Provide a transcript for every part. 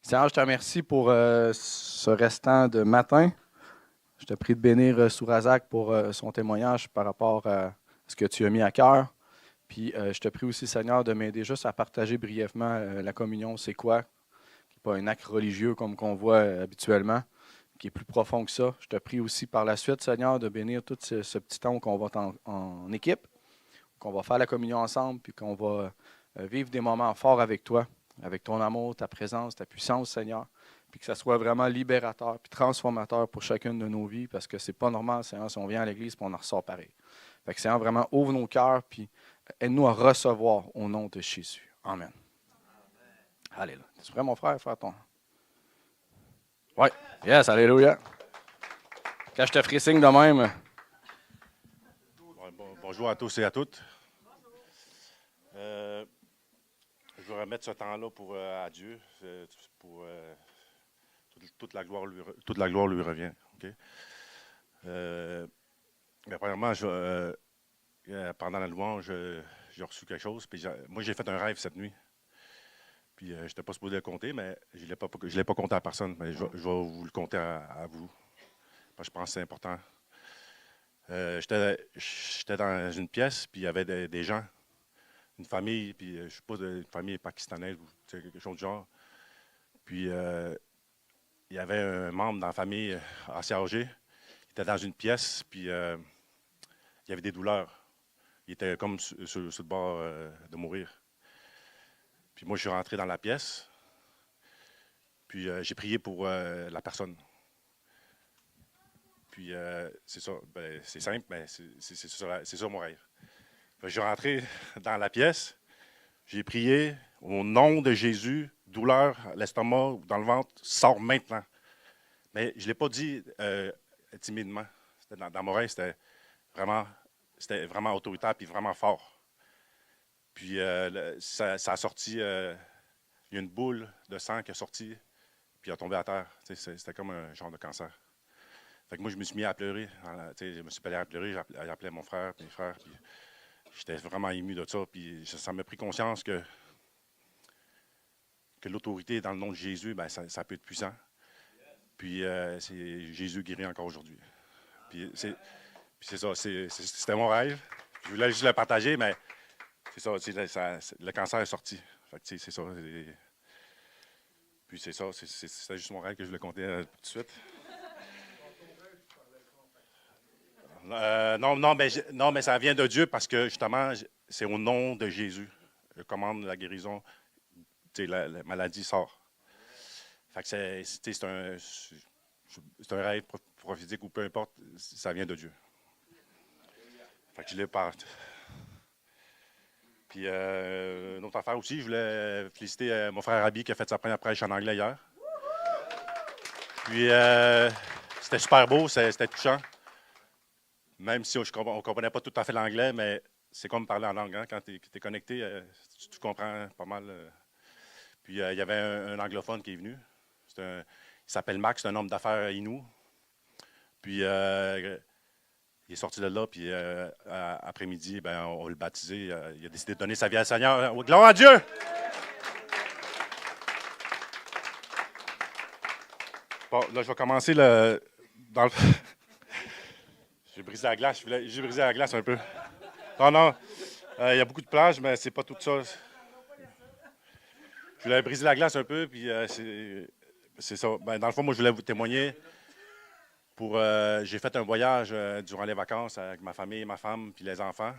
Seigneur, je te remercie pour ce restant de matin. Je te prie de bénir Sourazak pour son témoignage par rapport à ce que tu as mis à cœur. Puis je te prie aussi, Seigneur, de m'aider juste à partager brièvement la communion, c'est quoi, qui n'est pas un acte religieux comme qu'on voit habituellement, qui est plus profond que ça. Je te prie aussi par la suite, Seigneur, de bénir tout ce petit temps qu'on va être en équipe, qu'on va faire la communion ensemble, puis qu'on va vivre des moments forts avec toi, avec ton amour, ta présence, ta puissance, Seigneur, puis que ça soit vraiment libérateur puis transformateur pour chacune de nos vies, parce que c'est pas normal, Seigneur, si on vient à l'Église puis on en ressort pareil. Fait que, Seigneur, vraiment, ouvre nos cœurs, puis aide-nous à recevoir au nom de Jésus. Amen. Alléluia. Tu prêt, mon frère, faire ton... Oui. Yes, alléluia. Quand je te ferai signe de même... Bonjour à tous et à toutes. Je vais remettre ce temps-là à Dieu, pour toute la gloire lui revient. Okay? Premièrement, pendant la louange, j'ai reçu quelque chose. Puis moi, j'ai fait un rêve cette nuit. Puis je n'étais pas supposé le compter, mais je ne l'ai pas compté à personne. Mais je vais vous le compter à vous. Parce que je pense que c'est important. J'étais dans une pièce, puis il y avait des gens, une famille, puis je suppose une famille pakistanaise ou quelque chose du genre. Puis il y avait un membre dans la famille assez âgé. Il était dans une pièce, puis il y avait des douleurs. Il était comme sur le bord de mourir. Puis moi, je suis rentré dans la pièce, puis j'ai prié pour la personne. Puis c'est ça, c'est simple, mais c'est ça mon rêve. Je suis rentré dans la pièce, j'ai prié au nom de Jésus, douleur à l'estomac ou dans le ventre, sors maintenant. Mais je ne l'ai pas dit timidement. Dans mon rêve, c'était vraiment autoritaire et vraiment fort. Puis ça a sorti, il y a une boule de sang qui est sortie, puis elle a tombé à terre. C'était comme un genre de cancer. Fait que moi, je me suis mis à pleurer. Je me suis mis à pleurer, j'appelais mon frère, mes frères, puis j'étais vraiment ému de ça. Puis ça m'a pris conscience que l'autorité dans le nom de Jésus, ben, ça peut être puissant. Puis Jésus guérit encore aujourd'hui. Puis c'est ça, c'était mon rêve. Je voulais juste le partager, mais c'est ça, le cancer est sorti. Fait que c'est ça. Puis c'est ça, c'était juste mon rêve que je voulais compter tout de suite. Non, mais ça vient de Dieu parce que justement, c'est au nom de Jésus. Je commande la guérison, la maladie sort. Fait que c'est un rêve prophétique ou peu importe, ça vient de Dieu. Fait que je l'ai pas. Puis une autre affaire aussi, je voulais féliciter mon frère Abi qui a fait sa première prêche en anglais hier. Puis c'était super beau, c'était touchant. Même si on ne comprenait pas tout à fait l'anglais, mais c'est comme parler en langue. Hein? Quand tu es connecté, tu comprends pas mal. Puis il y avait un anglophone qui est venu. Il s'appelle Max, c'est un homme d'affaires inou. Puis il est sorti de là, puis après-midi, ben, on va le baptiser. Il a décidé de donner sa vie à Seigneur. Gloire à Dieu! Bon, là, je vais commencer dans le... J'ai brisé la glace. J'ai brisé la glace un peu. Non. Il y a beaucoup de plages, mais c'est pas tout ça. Je voulais briser la glace un peu, puis c'est ça. Ben, dans le fond, moi, je voulais vous témoigner. J'ai fait un voyage durant les vacances avec ma famille, ma femme, puis les enfants.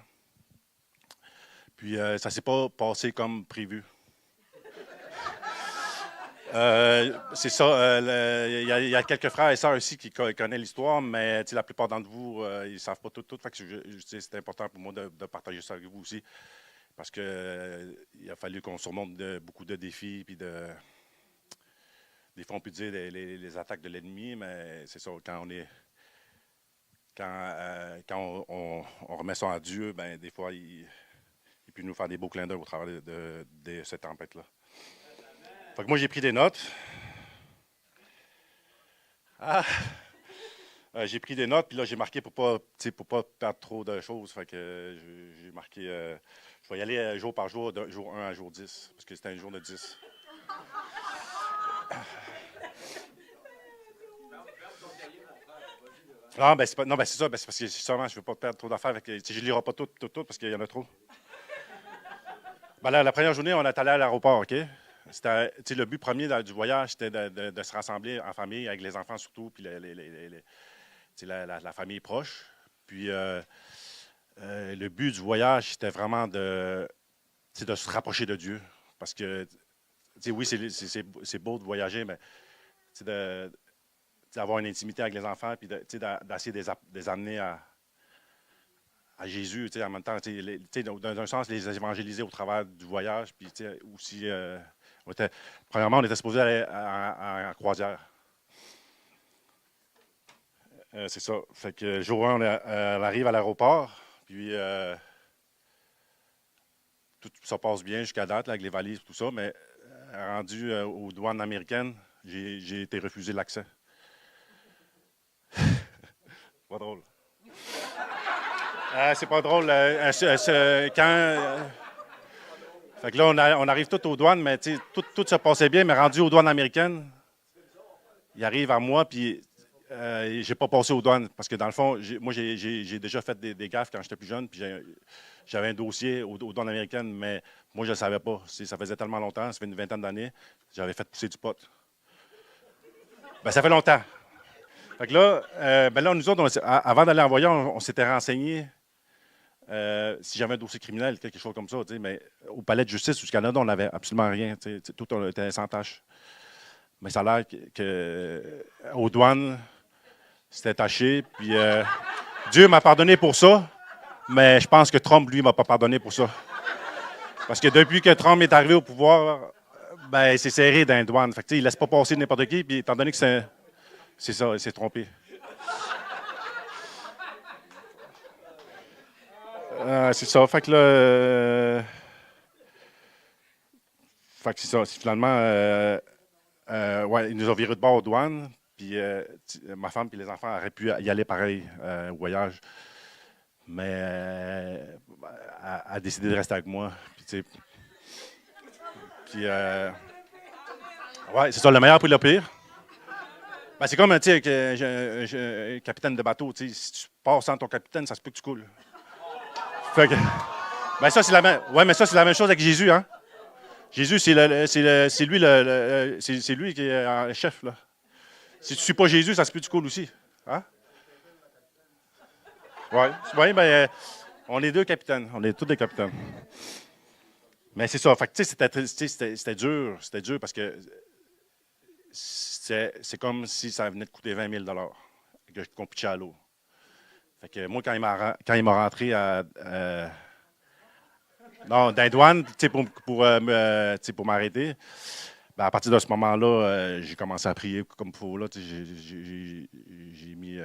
Puis ça ne s'est pas passé comme prévu. C'est ça. Il y a quelques frères et sœurs ici qui connaissent l'histoire, mais la plupart d'entre vous, ils ne savent pas tout. Fait que c'est important pour moi de partager ça avec vous aussi. Parce qu'il a fallu qu'on surmonte beaucoup de défis. Puis des fois, on peut dire les attaques de l'ennemi, mais c'est ça. Quand on remet ça à Dieu, ben, des fois, il peut nous faire des beaux clins d'œil au travers de cette tempête-là. Fait que moi, j'ai pris des notes. J'ai pris des notes, puis là, j'ai marqué pour pas perdre trop de choses. Fait que j'ai marqué, je vais y aller jour par jour, de jour 1 à jour 10, parce que c'était un jour de 10. Non, ben c'est pas, non, ben c'est ça, ben c'est parce que justement, je ne veux pas perdre trop d'affaires. Je ne lirai pas tout, parce qu'il y en a trop. Ben là, la première journée, on est allé à l'aéroport, OK? C'était, le but premier du voyage, c'était de se rassembler en famille, avec les enfants surtout, puis la famille proche. Puis le but du voyage, c'était vraiment de se rapprocher de Dieu. Parce que, oui, c'est beau de voyager, mais d'avoir une intimité avec les enfants, puis d'essayer de les amener à Jésus, en même temps, dans un sens, les évangéliser au travers du voyage, puis aussi, premièrement, on était supposé aller en croisière. C'est ça. Fait que le jour 1, on arrive à l'aéroport, puis tout ça passe bien jusqu'à date, là, avec les valises et tout ça, mais rendu aux douanes américaines, j'ai été refusé l'accès. Pas drôle. C'est pas drôle. Fait que là, on arrive tout aux douanes, mais tout se passait bien, mais rendu aux douanes américaines, il arrive à moi, puis j'ai pas passé aux douanes. Parce que dans le fond, moi, j'ai déjà fait des gaffes quand j'étais plus jeune, puis j'avais un dossier aux douanes américaines, mais moi, je ne le savais pas. Ça faisait tellement longtemps, ça fait une vingtaine d'années, j'avais fait pousser du pot. Ben, ça fait longtemps. Fait que là, ben là nous autres, avant d'aller en voyage, on s'était renseigné si j'avais un dossier criminel, quelque chose comme ça. Mais au palais de justice du Canada, on n'avait absolument rien. Tout était sans tâche. Mais ça a l'air qu'aux douanes, c'était taché. Puis Dieu m'a pardonné pour ça, mais je pense que Trump, lui, ne m'a pas pardonné pour ça. Parce que depuis que Trump est arrivé au pouvoir, ben, c'est serré dans les douanes. Fait que, il ne laisse pas passer n'importe qui, puis étant donné que c'est ça, il s'est trompé. C'est ça. Fait que là. Fait que c'est ça. Finalement, ouais, ils nous ont viré de bord aux douanes. Puis ma femme et les enfants auraient pu y aller pareil au voyage. Mais elle a décidé de rester avec moi. Puis, ouais, c'est ça, le meilleur pour le pire. Ben, c'est comme un capitaine de bateau. Si tu pars sans ton capitaine, ça se peut que tu coules. Fait que, ben ça, c'est la même. Ouais, mais ça, c'est la même chose avec Jésus, hein? Jésus, c'est lui qui est en chef, là. Si tu ne suis pas Jésus, ça se peut que tu coules aussi. Hein? Oui, ouais, ben, on est deux capitaines. On est tous des capitaines. Mais c'est ça. Fait que, c'était dur. C'était dur parce que c'est comme si ça venait de coûter 20 000 qu'on pitchait à l'eau. Fait que moi, quand il m'a rentré dans les douanes, pour m'arrêter, ben, à partir de ce moment-là, j'ai commencé à prier comme il faut. Là, j'ai mis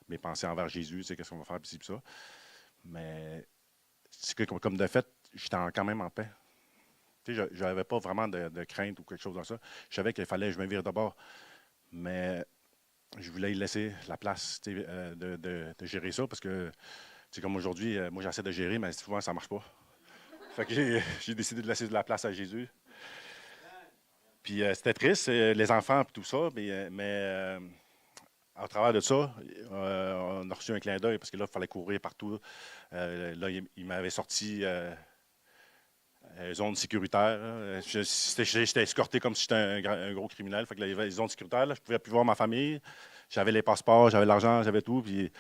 mes pensées envers Jésus, qu'est-ce qu'on va faire, puis ça. Mais c'est que, comme de fait, j'étais quand même en paix. Je n'avais pas vraiment de crainte ou quelque chose comme ça. Je savais qu'il fallait que je me vire de bord. Mais je voulais lui laisser la place de gérer ça parce que, comme aujourd'hui, moi j'essaie de gérer, mais souvent ça ne marche pas. Fait que j'ai décidé de laisser de la place à Jésus. Puis c'était triste, les enfants et tout ça, mais à travers de ça, on a reçu un clin d'œil parce que là, il fallait courir partout. Là, il m'avait sorti zone sécuritaire. J'étais escorté comme si j'étais un gros criminel. Fait que là, il y avait les zones sécuritaires. Là, je ne pouvais plus voir ma famille. J'avais les passeports, j'avais l'argent, j'avais tout. Puis,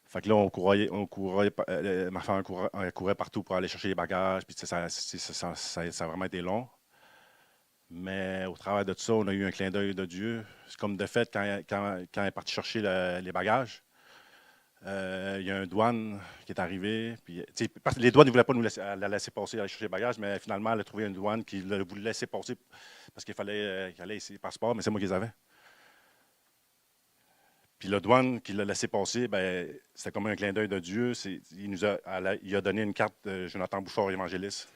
fait que là, ma femme courait partout pour aller chercher les bagages. Puis, ça a vraiment été long. Mais au travers de tout ça, on a eu un clin d'œil de Dieu. C'est comme de fait, quand elle est partie chercher les bagages, il y a un douane qui est arrivé. Puis, les douanes ne voulaient pas la laisser passer, aller chercher les bagages, mais finalement, elle a trouvé une douane qui voulait laisser passer parce qu'il fallait qu'elle ait ses passeports, mais c'est moi qui les avais. Puis le douane qui l'a laissé passer, ben, c'était comme un clin d'œil de Dieu. Il a donné une carte de Jonathan Bouchard, évangéliste.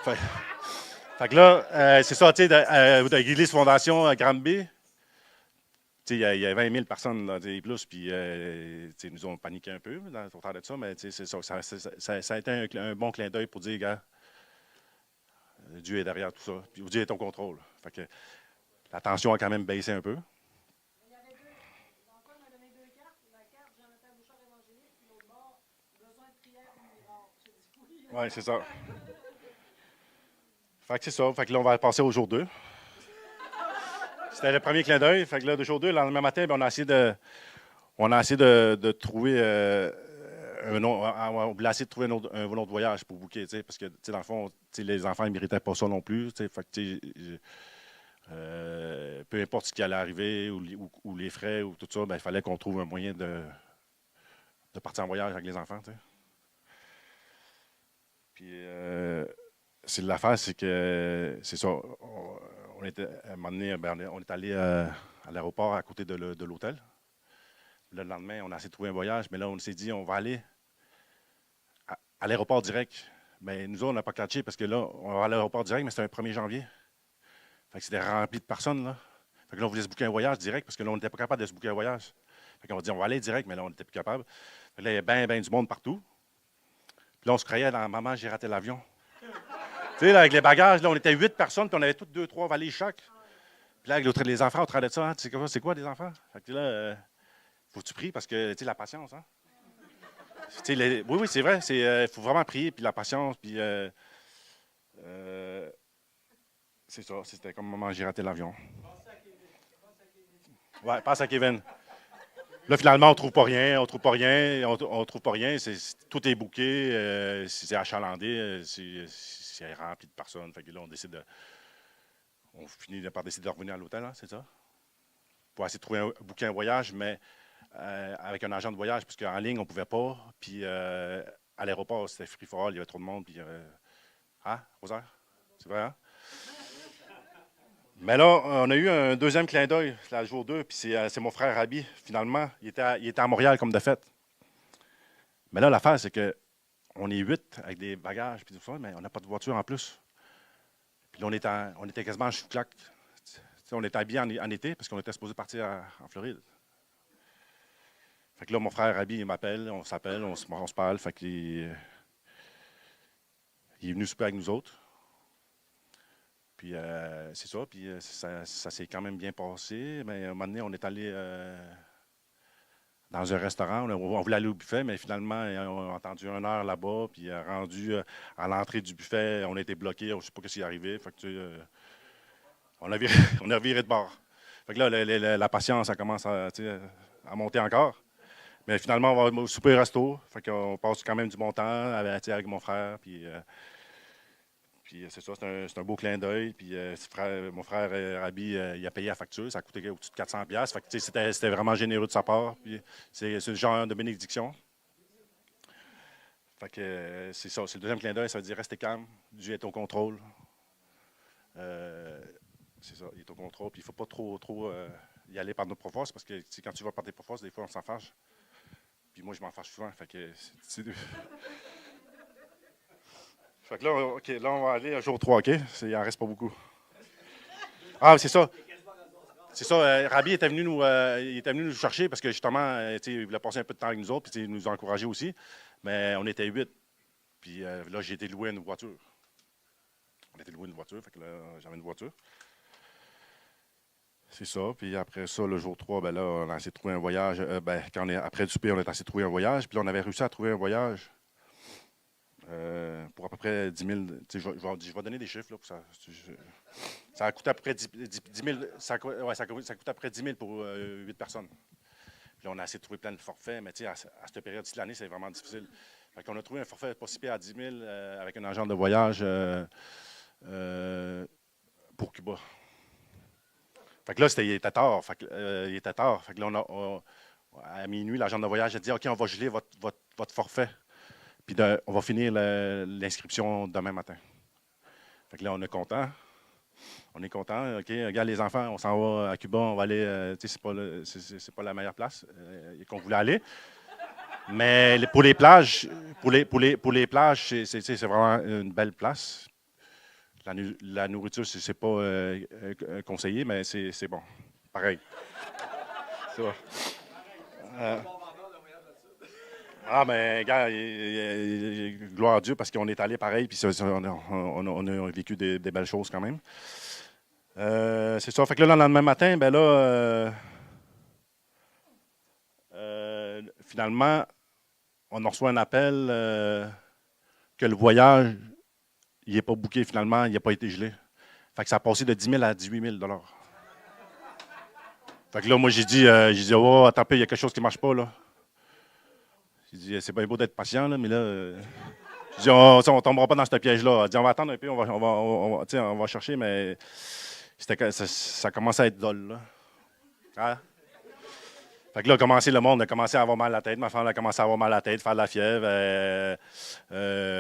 Fait que là, c'est ça, tu sais, de l'Église Fondation à Granby. Il y a 20 000 personnes là, plus, puis ils nous ont paniqué un peu au travers de ça, mais c'est ça, ça a été un bon clin d'œil pour dire, gars, Dieu est derrière tout ça, puis Dieu est au contrôle. Fait que, La tension a quand même baissé un peu. Il y avait deux. L'emploi m'a donné deux cartes. La carte Jonathan Bouchard évangéliste, puis l'autre bord, besoin de prière ou miracle. J'ai dit oui. Oui, c'est ça. Fait que c'est ça. Fait que là, on va passer au jour 2. C'était le premier clin d'œil. Fait que là, le jour 2, le lendemain matin, ben, on a essayé de trouver on voulait essayer de trouver un autre voyage pour booker, parce que dans le fond, les enfants ne méritaient pas ça non plus. Fait que, peu importe ce qui allait arriver, ou les frais, ou tout ça, ben, il fallait qu'on trouve un moyen de partir en voyage avec les enfants. T'sais. Puis, c'est l'affaire, c'est que, c'est ça, on était, à un moment donné, ben, on est allé à l'aéroport à côté de l'hôtel. Le lendemain, on a essayé de trouver un voyage, mais là, on s'est dit, on va aller à l'aéroport direct. Mais nous autres, on n'a pas catché parce que là, on va à l'aéroport direct, mais c'était un 1er janvier. Fait que c'était rempli de personnes, là. Fait que là, on voulait se booker un voyage direct parce que là, on n'était pas capable de se booker un voyage. Fait qu'on va dire, on va aller direct, mais là, on n'était plus capable. Fait que là, il y avait bien du monde partout. Puis là, on se croyait dans Maman, j'ai raté l'avion. Tu sais, là, avec les bagages, là, on était 8 personnes, puis on avait toutes 2, 3 valises chaque. Puis là, avec les enfants, on train de ça, hein, c'est quoi des enfants? Fait que là, faut-tu prier parce que, tu sais, la patience, hein? Oui, c'est vrai. Il faut vraiment prier, puis la patience, puis c'est ça. C'était comme Maman, j'ai raté l'avion. Ouais, passe à Kevin. Là, finalement, on trouve pas rien, on trouve pas rien. Tout est bouqué, c'est achalandé, c'est rempli de personnes. Fait que là, on finit par décider de revenir à l'hôtel, hein, c'est ça? Pour essayer de trouver booker un voyage, mais avec un agent de voyage, parce qu'en ligne, on ne pouvait pas. Puis à l'aéroport, c'était free for all, il y avait trop de monde. Puis, hein, Rosaire? C'est vrai, hein? Mais là, on a eu un deuxième clin d'œil, le jour 2, puis c'est mon frère Rabi, finalement. Il était à Montréal comme de fait. Mais là, l'affaire, c'est qu'on est 8 avec des bagages, puis tout ça, mais on n'a pas de voiture en plus. Puis là, on était quasiment chou-clac. On était habillés en été, parce qu'on était supposé partir en Floride. Fait que là, mon frère Rabi, il m'appelle, on s'appelle, on se parle. Fait qu'il il est venu souper avec nous autres. Puis c'est ça, puis ça s'est quand même bien passé. Mais à un moment donné, on est allé dans un restaurant. On voulait aller au buffet, mais finalement, on a attendu 1 heure là-bas. Puis rendu à l'entrée du buffet, on a été bloqué. On ne sait pas ce qui est arrivé. Fait que, on a viré de bord. Fait que là, la patience, ça commence à monter encore. Mais finalement, on va au souper resto. Fait qu'on passe quand même du bon temps avec mon frère. Puis c'est ça, c'est un beau clin d'œil. Puis mon frère Rabi, il a payé la facture. Ça a coûté au-dessus de 400$. Fait que c'était vraiment généreux de sa part. Puis c'est le genre de bénédiction. Fait que c'est ça, c'est le deuxième clin d'œil. Ça veut dire rester calme. Dieu est au contrôle. C'est ça, il est au contrôle. Puis il ne faut pas trop y aller par notre propre force. Parce que quand tu vas par tes propres forces, des fois, on s'en fâche. Puis moi, je m'en fâche souvent. Fait que fait que là, OK, là, on va aller à jour 3, OK? Il n'en reste pas beaucoup. Ah, c'est ça. C'est ça. Rabi était venu nous chercher parce que justement, il voulait passer un peu de temps avec nous autres, puis il nous a encouragés aussi. Mais on était 8. Puis là, j'ai été loué une voiture. On a été loué une voiture, fait que là, j'avais une voiture. C'est ça. Puis après ça, le jour 3, ben là, on a essayé de trouver un voyage. Après le souper, on a essayé de trouver un voyage. Puis là, on avait réussi à trouver un voyage pour à peu près 10 000. Je vais donner des chiffres. Là, pour ça a coûté à peu près 10 000. Ça coûte à peu près 10 000 pour 8 personnes. Puis là, on a essayé de trouver plein de forfaits, mais à cette période-ci de l'année, c'est vraiment difficile. Fait qu'on a trouvé un forfait pas si pire à 10 000 avec un agent de voyage pour Cuba. Fait que là, il était tard. Fait que là, à minuit, l'agent de voyage a dit OK, on va geler votre forfait. Puis on va finir l'inscription demain matin. Fait que là, on est content. On est content. OK, regarde les enfants, on s'en va à Cuba, on va aller. C'est pas la meilleure place qu'on voulait aller. Mais pour les plages, c'est vraiment une belle place. La nourriture, c'est pas conseillé, mais c'est bon. Pareil. C'est bon. Mais gars, gloire à Dieu parce qu'on est allé pareil, puis on a vécu des belles choses quand même. C'est ça. Fait que là, le lendemain matin, ben là, finalement, on a reçu un appel que le voyage, il n'est pas booké finalement, il n'a pas été gelé. Fait que ça a passé de 10 000 à 18 000 $. Fait que là, moi, j'ai dit, oh, attends un peu, il y a quelque chose qui ne marche pas, là. J'ai dit, c'est bien beau d'être patient, là, mais là, j'ai dit, on ne tombera pas dans ce piège-là. Elle dit, on va attendre un peu, on va chercher, mais ça commençait à être dole, là. Hein? Fait que là, le monde a commencé à avoir mal à la tête. Ma femme a commencé à avoir mal à la tête, faire de la fièvre.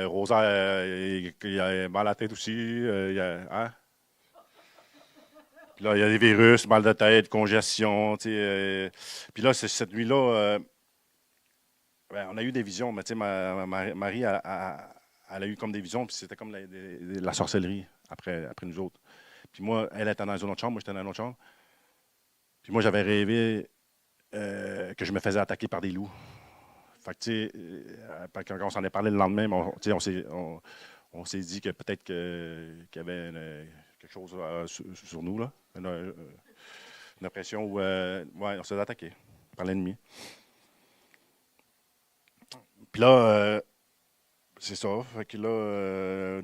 Rosa, il a mal à la tête aussi. Hein? Puis là, il y a des virus, mal de tête, congestion. Puis là, cette nuit-là, on a eu des visions. Mais tu sais, Marie, elle a eu comme des visions. Puis c'était comme la sorcellerie après nous autres. Puis moi, elle était dans une autre chambre. Moi, j'étais dans une autre chambre. Puis moi, j'avais rêvé que je me faisais attaquer par des loups. Fait que, tu sais, quand on s'en est parlé le lendemain, on s'est dit que peut-être qu'il y avait quelque chose sur nous, là. Une impression où on s'est attaqué par l'ennemi. Puis là, c'est ça. Fait que là,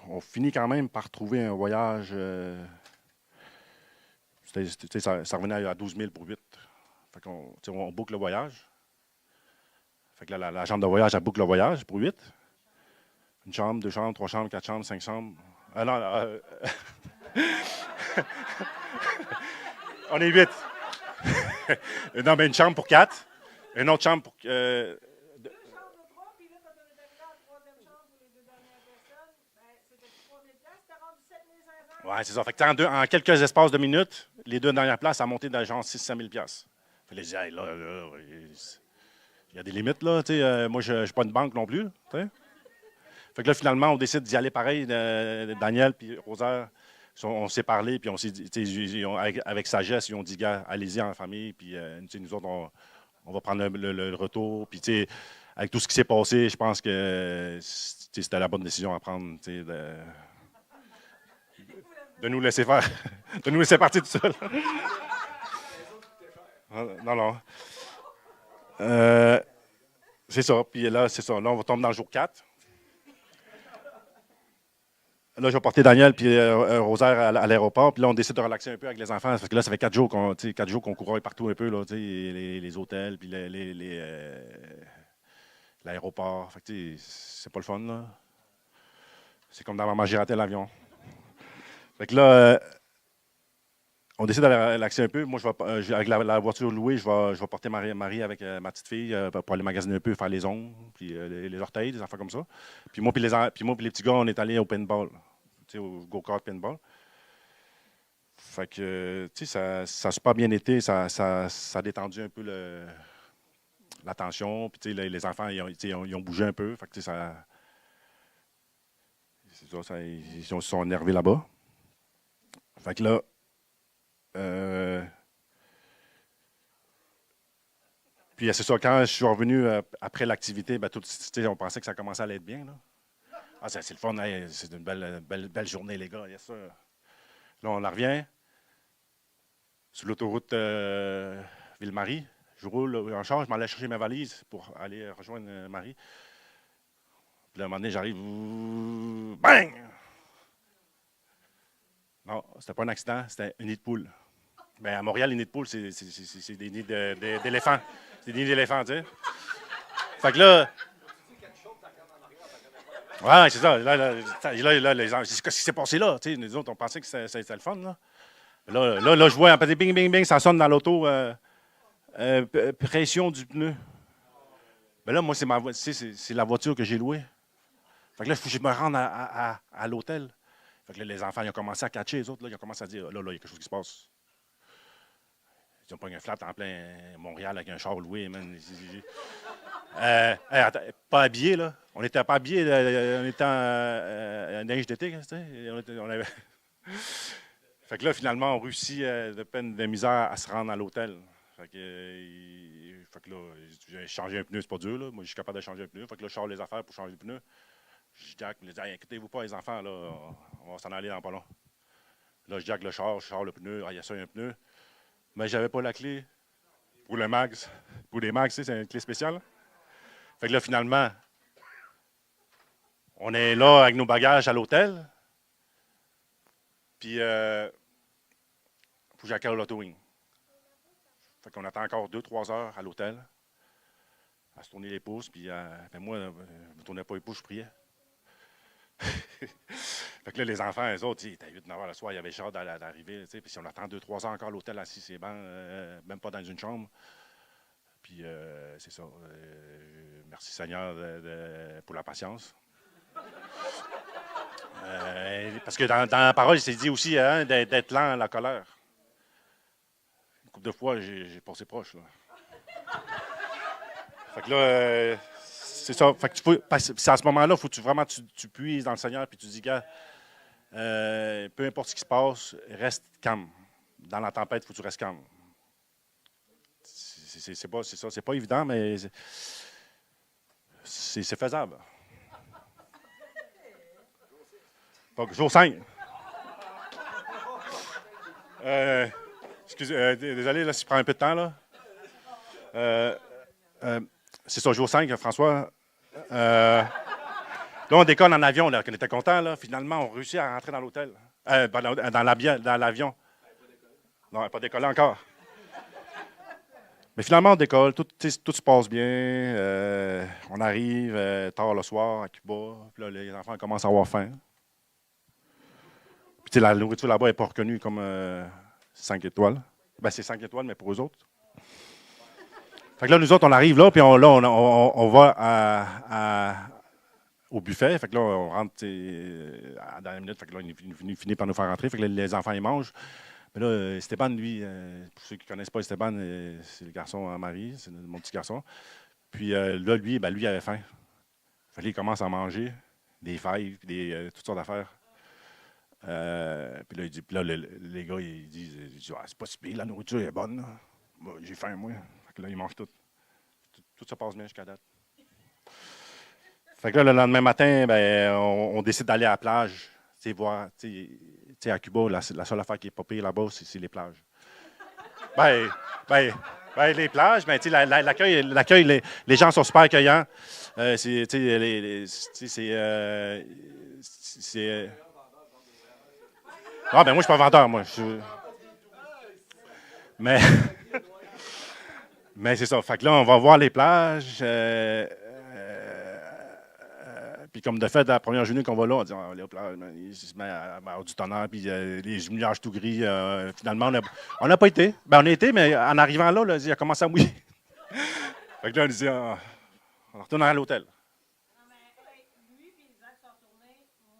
on finit quand même par trouver un voyage. Ça revenait à 12 000 pour 8. Fait qu'on on boucle le voyage. Fait que là, la chambre de voyage, elle boucle le voyage pour 8. Une chambre, 2 chambres, 3 chambres, 4 chambres, 5 chambres. Ah non, on est 8. Non, mais une chambre pour 4. Une autre chambre pour. Deux chambres de trois, puis là, quand on est arrivé à la troisième chambre pour les deux dernières personnes, ben, c'était plus 3 000 $, c'était rendu 7 500. Ouais, c'est ça. Fait que en quelques espaces de minutes, les deux dernières places, ça a monté dans genre 600 000 $. Fait que les hey, là, il y a des limites, là. Moi, je ne suis pas une banque non plus. T'sais. Fait que là, finalement, on décide d'y aller pareil. Daniel puis Rosa, on s'est parlé, puis on s'est dit, avec sagesse, ils ont dit, gars, allez-y en famille, puis nous autres, on va prendre le retour. Puis, avec tout ce qui s'est passé, je pense que c'était la bonne décision à prendre, de nous laisser faire, de nous laisser partir tout seul. Non, non. C'est ça. Puis là, c'est ça. Là, on va tomber dans le jour 4. Là, je vais porter Daniel puis Rosaire à l'aéroport. Puis là, on décide de relaxer un peu avec les enfants. Parce que là, ça fait 4 jours qu'on courait partout un peu, là, les hôtels, puis l'aéroport. Fait que c'est pas le fun, là. C'est comme dans Maman, j'ai raté l'avion. Fait que là, on décide de relaxer un peu. Moi, avec la voiture louée, je vais porter Marie avec ma petite fille pour aller magasiner un peu, faire les ongles, puis les orteils, des affaires comme ça. Puis moi, puis les petits gars, on est allés au paintball, au go-kart paintball. Fait que, ça a super bien été. Ça a détendu un peu la tension. Puis, les enfants, ils ont bougé un peu. Fait que, ils se sont énervés là-bas. Fait que là, puis c'est ça, quand je suis revenu après l'activité, ben, on pensait que ça commençait à aller être bien. Là. Ah, c'est le fun, hey, c'est une belle journée, les gars, yes, ça. Là, on en revient sur l'autoroute Ville-Marie. Je roule en charge, je m'en allais chercher ma valise pour aller rejoindre Marie. Puis là, à un moment donné, j'arrive, bang! Non, c'était pas un accident, c'était un nid de poule. Ben, à Montréal, les nids de poules, c'est des nids d'éléphants. C'est des nids d'éléphants, tu sais. Fait que là. Ouais, c'est ça. Là, les gens, qu'est-ce qui s'est passé là? Tu sais, nous autres, on pensait que c'était le fun, là. Là, je vois un petit bing, bing, bing, ça sonne dans l'auto. Pression du pneu. Ben là, moi, c'est la voiture que j'ai louée. Fait que là, il faut que je me rende à l'hôtel. Fait que là, les enfants, ils ont commencé à catcher, les autres, là, ils ont commencé à dire, là, il y a quelque chose qui se passe. Ils ont pas un flat en plein Montréal avec un char loué, man. Attends, pas habillés, là. On n'était pas habillés, on était en neige d'été, tu sais. Fait que là, finalement, on réussit de peine de misère à se rendre à l'hôtel. Fait que là, j'ai changé un pneu, c'est pas dur, là. Moi, je suis capable de changer un pneu. Fait que là, je sors les affaires pour changer le pneu. Je dis, Jack, me dit, hey, inquiétez-vous pas, les enfants, là, on va s'en aller dans pas long. Là, je jack le char, je sors le pneu, ah, il y a ça, il y a un pneu. Mais j'avais pas la clé pour le max. Pour les max, c'est une clé spéciale. Fait que là, finalement, on est là avec nos bagages à l'hôtel. Puis, faut que j'accorde l'autowing. Fait qu'on attend encore 2-3 heures à l'hôtel, à se tourner les pouces. Puis, ben moi, je ne me tournais pas les pouces, je priais. Fait que là, les enfants, eux autres, ils étaient 8-9 heures le soir, il y avait char d'arriver. Puis si on attend 2-3 heures encore à l'hôtel assis sur les bancs, même pas dans une chambre. Puis c'est ça. Merci Seigneur pour la patience. Parce que dans la parole, il s'est dit aussi hein, d'être lent à la colère. Une couple de fois, j'ai passé proche. Là. Fait que là, c'est ça. Fait que c'est à ce moment-là, il faut que tu puises dans le Seigneur puis tu dis, gars, peu importe ce qui se passe, reste calme. Dans la tempête, il faut que tu restes calme. C'est pas évident, mais c'est faisable. Donc, jour 5. Excusez, désolé, là, si je prends un peu de temps, là. C'est ça, jour 5, François. Là, on décolle en avion, là, qu'on était content, là. Finalement, on réussit à rentrer dans l'hôtel. Dans l'avion. Non, elle n'a pas décollé encore. Mais finalement, on décolle, tout se passe bien. On arrive tard le soir à Cuba. Puis là, les enfants commencent à avoir faim. Puis la nourriture là-bas n'est pas reconnue comme 5 étoiles. Ben, c'est 5 étoiles, mais pour eux autres. Fait que là, nous autres, on arrive là, puis on va au buffet. Fait que là, on rentre à la dernière minute. Fait que là, il finit par nous faire rentrer. Fait que là, les enfants, ils mangent. Mais là, Stéphane, lui, pour ceux qui ne connaissent pas Stéphane, c'est le garçon à Marie, c'est mon petit garçon. Puis là, lui, ben, lui, il avait faim. Fait que là, il commence à manger des fèves, toutes sortes d'affaires. Puis là, il dit, puis là, les gars, ils disent ah, c'est pas si pire, la nourriture est bonne. Moi, j'ai faim, moi. Fait que là, ils mangent tout. Tout se passe bien jusqu'à date. Fait que là, le lendemain matin, ben, on décide d'aller à la plage, voir, à Cuba, la seule affaire qui est pas pire là-bas, c'est les plages. Ben, les plages, ben, l'accueil, les gens sont super accueillants. Ah, ben moi, je suis pas vendeur, moi. Mais c'est ça. Fait que là, on va voir les plages. Puis comme de fait, la première journée qu'on va là, on dit, on va aller aux plages. Il se met à avoir du tonnerre, puis les nuages tout gris. Finalement, on n'a pas été. Ben, on a été, mais en arrivant là, il a commencé à mouiller. Fait que là, on dit, on retourne à l'hôtel. Non, mais lui et Isaac sont retournés.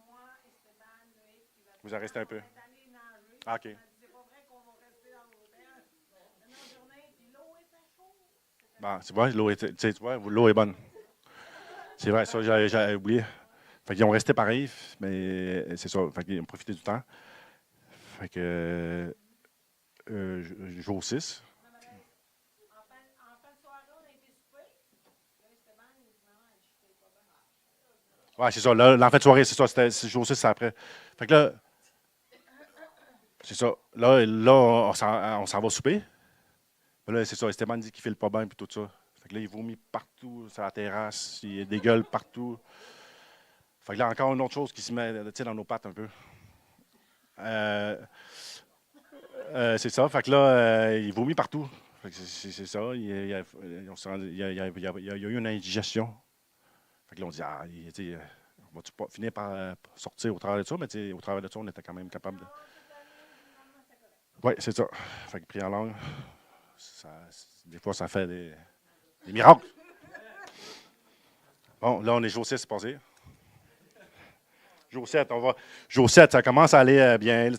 Moi, Esteban, Loïc, Vous en restez un peu. on est allés nager. Ah, OK. C'est pas vrai qu'on va rester dans l'hôtel. Une autre journée, puis l'eau était chaude. Bon, tu vois, l'eau est bonne. C'est vrai, ça, j'avais oublié. Fait qu'ils ont resté pareil, mais c'est ça. Fait qu'ils ont profité du temps. Fait que jour 6. En fin de soirée, on a été souper. Là, Esteban, il dit maman, je ne pas bien. Ouais, c'est ça. Là, en fin de soirée, c'est ça. C'est jour 6, c'est après. Fait que là, c'est ça. Là on s'en va souper. Mais là, c'est ça. Esteban dit qu'il file pas bien et tout ça. Fait que là, il vomit partout sur la terrasse. Il y a des gueules partout. Fait que là, encore une autre chose qui se met dans nos pattes un peu. C'est ça. Fait que là, il vomit partout. Fait que c'est ça. Il y a eu une indigestion. Fait que là, on dit, on va-tu pas finir par sortir au travers de ça? Mais au travers de ça, on était quand même capable de. Oui, c'est ça. Fait que prier en langue, des fois, ça fait des miracles. Bon, là, on est jour 6 passé. Jour 7, Jour 7, ça commence à aller bien.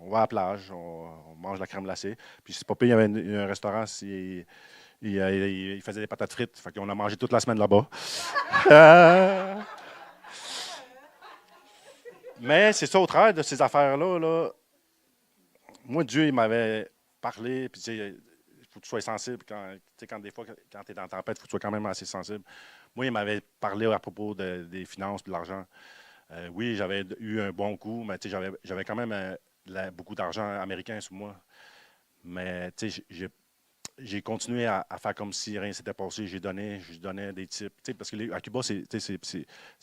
On va à la plage, on mange de la crème glacée. Puis c'est pas pire, il y avait un restaurant, il faisait des patates frites. Fait qu'on a mangé toute la semaine là-bas. Mais c'est ça, au travers de ces affaires-là, là, moi, Dieu, il m'avait parlé, puis il faut que tu sois sensible. Des fois, quand tu es dans la tempête, il faut que tu sois quand même assez sensible. Moi, il m'avait parlé à propos des finances et de l'argent. Oui, j'avais eu un bon coup, mais j'avais quand même beaucoup d'argent américain sur moi. Mais j'ai continué à faire comme si rien s'était passé. Je donnais des types. Parce que à Cuba, c'est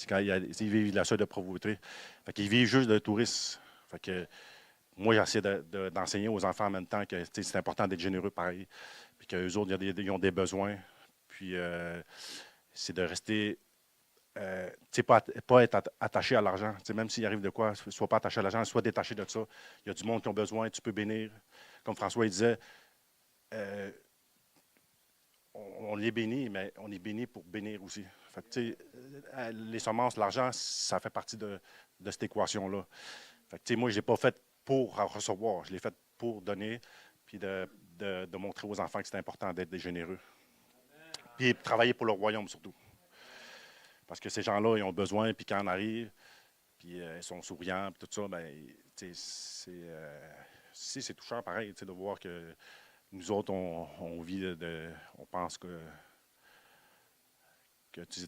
quand ils vivent la seuil de pauvreté. Fait qu'ils vivent juste de touristes. Fait que moi, j'essaie d'enseigner aux enfants en même temps que c'est important d'être généreux pareil. Puis qu'eux autres, ils ont des besoins. Puis c'est de rester. Pas être attaché à l'argent. Même s'il arrive de quoi, sois pas attaché à l'argent, sois détaché de ça. Il y a du monde qui ont besoin, tu peux bénir. Comme François il disait, euh, on est béni, mais on est béni pour bénir aussi. Fait que, les semences, l'argent, ça fait partie de cette équation-là. Fait que, moi, je ne l'ai pas fait pour recevoir, je l'ai fait pour donner, puis de montrer aux enfants que c'est important d'être des généreux. Puis travailler pour le royaume surtout. Parce que ces gens-là, ils ont besoin, puis quand on arrive, puis ils sont souriants, puis tout ça, ben, c'est touchant pareil, de voir que nous autres, on vit on pense que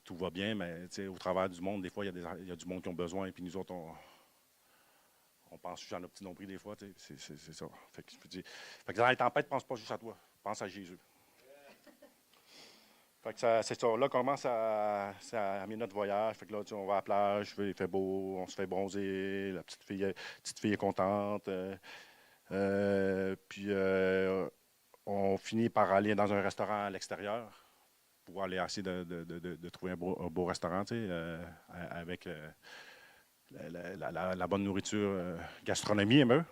tout va bien, mais au travers du monde, des fois, il y a du monde qui ont besoin, puis nous autres, on pense juste à nos petits nombrils des fois, c'est ça. Fait que dans les tempêtes, pense pas juste à toi, pense à Jésus. Fait que c'est ça. Là, commence à amener notre voyage. Fait que là, on va à la plage, il fait beau, on se fait bronzer, la petite fille est contente. Puis on finit par aller dans un restaurant à l'extérieur pour aller essayer de trouver un beau restaurant, avec la bonne nourriture, gastronomie, un peu.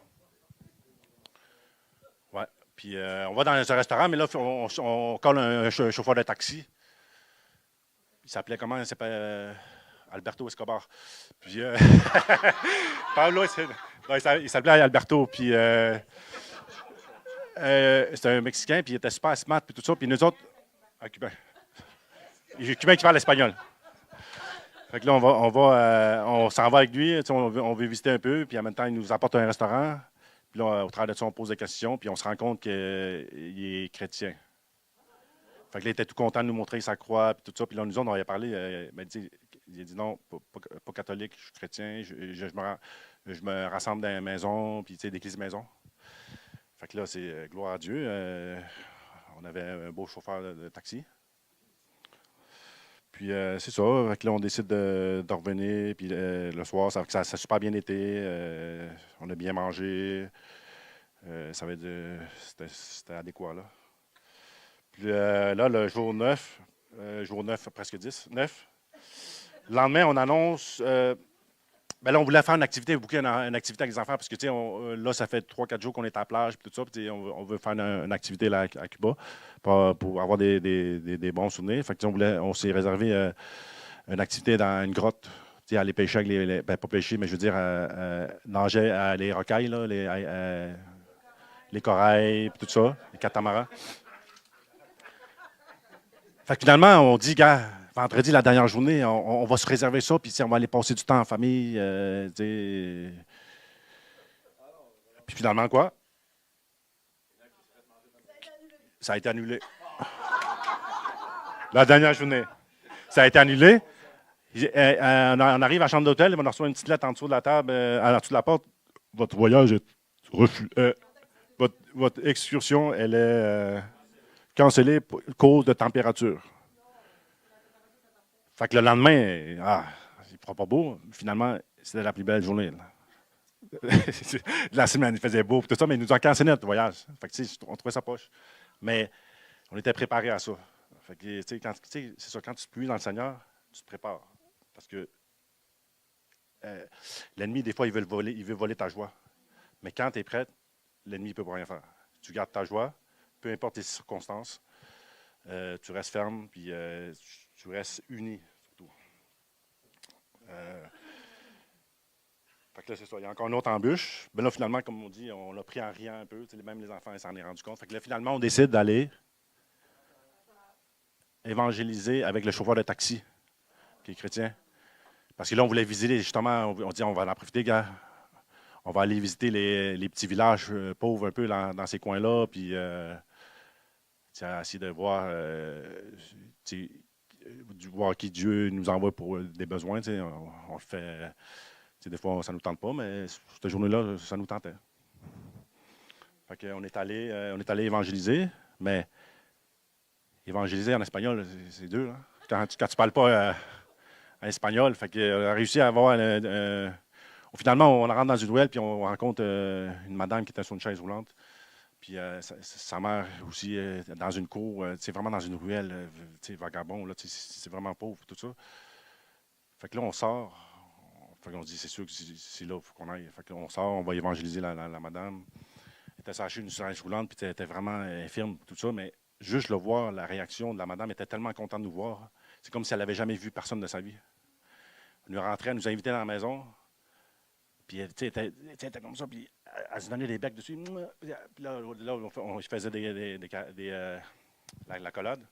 Ouais. Puis on va dans un restaurant, mais là, on colle un chauffeur de taxi. Il s'appelait comment? Il s'appelait Alberto Escobar. Puis Pablo, il s'appelait Alberto. Puis c'était un Mexicain, puis il était super smart, puis tout ça. Puis nous autres, un Cubain. Il y a un Cubain qui parle espagnol. Fait que là, on s'en va avec lui, on veut visiter un peu, puis en même temps, il nous apporte un restaurant. Puis là, au travers de ça, on pose des questions, puis on se rend compte qu'il est chrétien. Fait que là, il était tout content de nous montrer sa croix, puis tout ça. Puis là, nous autres, on avait parlé, il a dit non, pas catholique, je suis chrétien, je me rassemble dans une maison, puis d'église maison. Fait que là, c'est gloire à Dieu. On avait un beau chauffeur de taxi. Puis c'est ça, fait que là, on décide de revenir, puis le soir, ça a super bien été. On a bien mangé. C'était adéquat, là. Puis là, le jour 9, presque 10, 9. Le lendemain, on annonce. Ben là, on voulait faire une activité, booker une activité avec les enfants, parce que, là, ça fait 3-4 jours qu'on est à la plage, puis tout ça, puis on veut faire une activité là, à Cuba pour avoir des bons souvenirs. Fait que, on s'est réservé une activité dans une grotte, aller pêcher avec ben, pas pêcher, mais je veux dire, nager à les rocailles, là, les corails, puis tout ça, les catamarans. Fait que finalement, on dit, gars, vendredi, la dernière journée, on va se réserver ça, puis on va aller passer du temps en famille. Puis finalement, quoi? Ça a été annulé. La dernière journée. Ça a été annulé. On arrive à la chambre d'hôtel, on reçoit une petite lettre en dessous de la table, en dessous de la porte. Votre voyage est refusé. Votre excursion, elle est cancellée pour cause de température. Fait que le lendemain, il ne fera pas beau. Finalement, c'était la plus belle journée. La semaine, il faisait beau, tout ça, mais ils nous ont cancellé notre voyage. Fait que, on trouvait ça poche. Mais on était préparés à ça. Fait que, c'est ça, quand tu puises dans le Seigneur, tu te prépares. Parce que l'ennemi, des fois, il veut voler ta joie. Mais quand tu es prêt, l'ennemi ne peut pas rien faire. Tu gardes ta joie, peu importe les circonstances. Tu restes ferme, puis tu restes uni, surtout. Fait que là, c'est ça. Il y a encore une autre embûche. Ben là, finalement, comme on dit, on l'a pris en riant un peu. Même les enfants, ils s'en sont rendus compte. Fait que là, finalement, on décide d'aller évangéliser avec le chauffeur de taxi, qui est chrétien. Parce que là, on voulait visiter, justement, on dit, on va en profiter, gars. On va aller visiter les petits villages pauvres un peu dans ces coins-là, puis essayer de voir voir qui Dieu nous envoie pour des besoins. On le fait. Des fois, ça ne nous tente pas, mais cette journée-là, ça nous tentait. Fait qu'on est allé évangéliser, mais évangéliser en espagnol, c'est dur. Hein? Quand tu ne parles pas en espagnol, fait qu'on a réussi à avoir. Finalement, on rentre dans une ruelle, puis on rencontre une madame qui était sur une chaise roulante. Puis sa mère aussi dans une cour, vraiment dans une ruelle, vagabond, là, c'est vraiment pauvre, tout ça. Fait que là, on sort. Fait qu'on se dit, c'est sûr que c'est là, il faut qu'on aille. Fait qu'on sort, on va évangéliser la madame. Elle était sachée une chaise roulante, puis elle était vraiment infirme, tout ça, mais juste le voir, la réaction de la madame, elle était tellement contente de nous voir. C'est comme si elle n'avait jamais vu personne de sa vie. Elle nous rentrait, elle nous invitait dans la maison. Puis elle était comme ça, puis elle se donnait des becs dessus. Puis là on faisait la collade.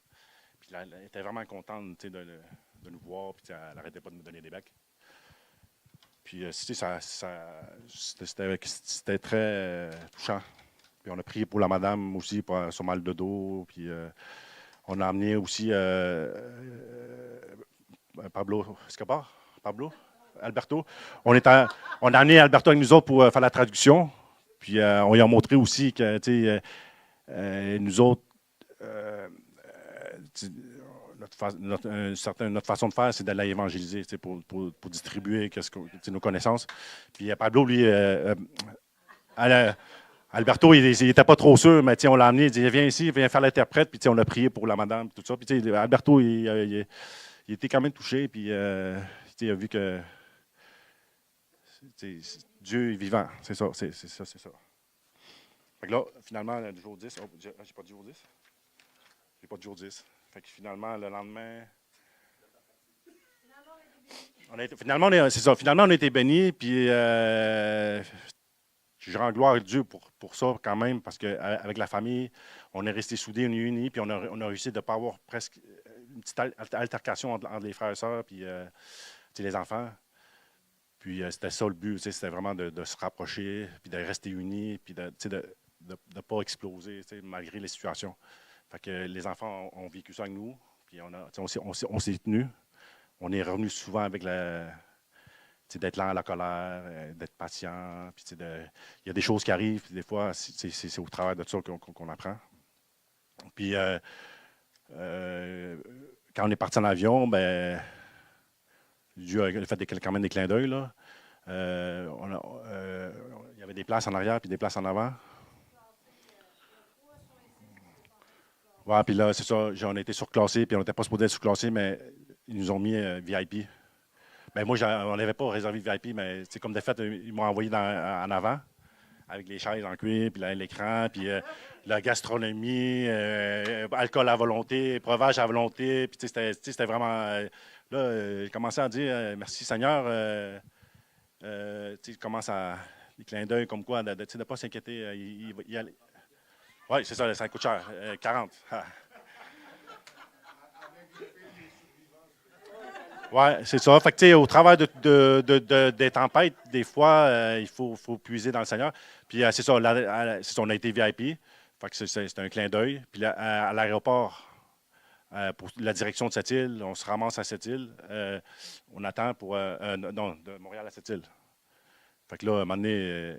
Puis là, elle était vraiment contente de nous voir, puis elle n'arrêtait pas de nous donner des becs. Puis c'était très touchant. Puis on a prié pour la madame aussi, pour son mal de dos. Puis on a amené aussi Pablo Escobar. Alberto. On a amené Alberto avec nous autres pour faire la traduction. Puis on lui a montré aussi que, nous autres, notre façon de faire, c'est d'aller évangéliser, pour distribuer nos connaissances. Puis Pablo, lui, Alberto, il n'était pas trop sûr, mais on l'a amené, il dit, viens ici, viens faire l'interprète. Puis on a prié pour la madame, tout ça. Puis Alberto, il était quand même touché, puis il a vu que Dieu est vivant, c'est ça. Fait que là, finalement, le jour 10, j'ai pas de jour 10? J'ai pas de jour 10. Fait que finalement, le lendemain. Finalement, on a été bénis, puis je rends gloire à Dieu pour ça quand même, parce qu'avec la famille, on est restés soudés, on est unis, puis on a réussi de ne pas avoir presque une petite altercation entre les frères et sœurs, puis les enfants. Puis c'était ça le but, c'était vraiment de se rapprocher, puis de rester unis, puis de ne pas exploser malgré les situations. Fait que les enfants ont vécu ça avec nous, puis on s'est tenus. On est revenu souvent avec d'être lent à la colère, d'être patient. Puis il y a des choses qui arrivent, puis des fois, c'est au travers de ça qu'on apprend. Puis quand on est parti en avion, ben Dieu a fait quand même des clins d'œil. Là. Il y avait des places en arrière puis des places en avant. Ouais, puis là, c'est ça, on a été surclassés, puis on n'était pas supposé être surclassés, mais ils nous ont mis VIP. Ben moi, on n'avait pas réservé VIP, mais comme de fait, ils m'ont envoyé en avant, avec les chaises en cuir, puis l'écran, puis la gastronomie, alcool à volonté, breuvage à volonté, puis c'était vraiment... là, il commençait à dire merci Seigneur, il commence à... Les clins d'œil comme quoi, de ne pas s'inquiéter. Oui, c'est ça coûte cher, 40. Oui, c'est ça. Fait que, au travers des tempêtes, des fois, il faut puiser dans le Seigneur. Puis c'est ça, on a été VIP. Fait que c'est un clin d'œil. Puis là, à l'aéroport, pour la direction de cette île, on se ramasse à cette île. On attend pour... non, de Montréal à cette île. Fait que là, à un moment donné,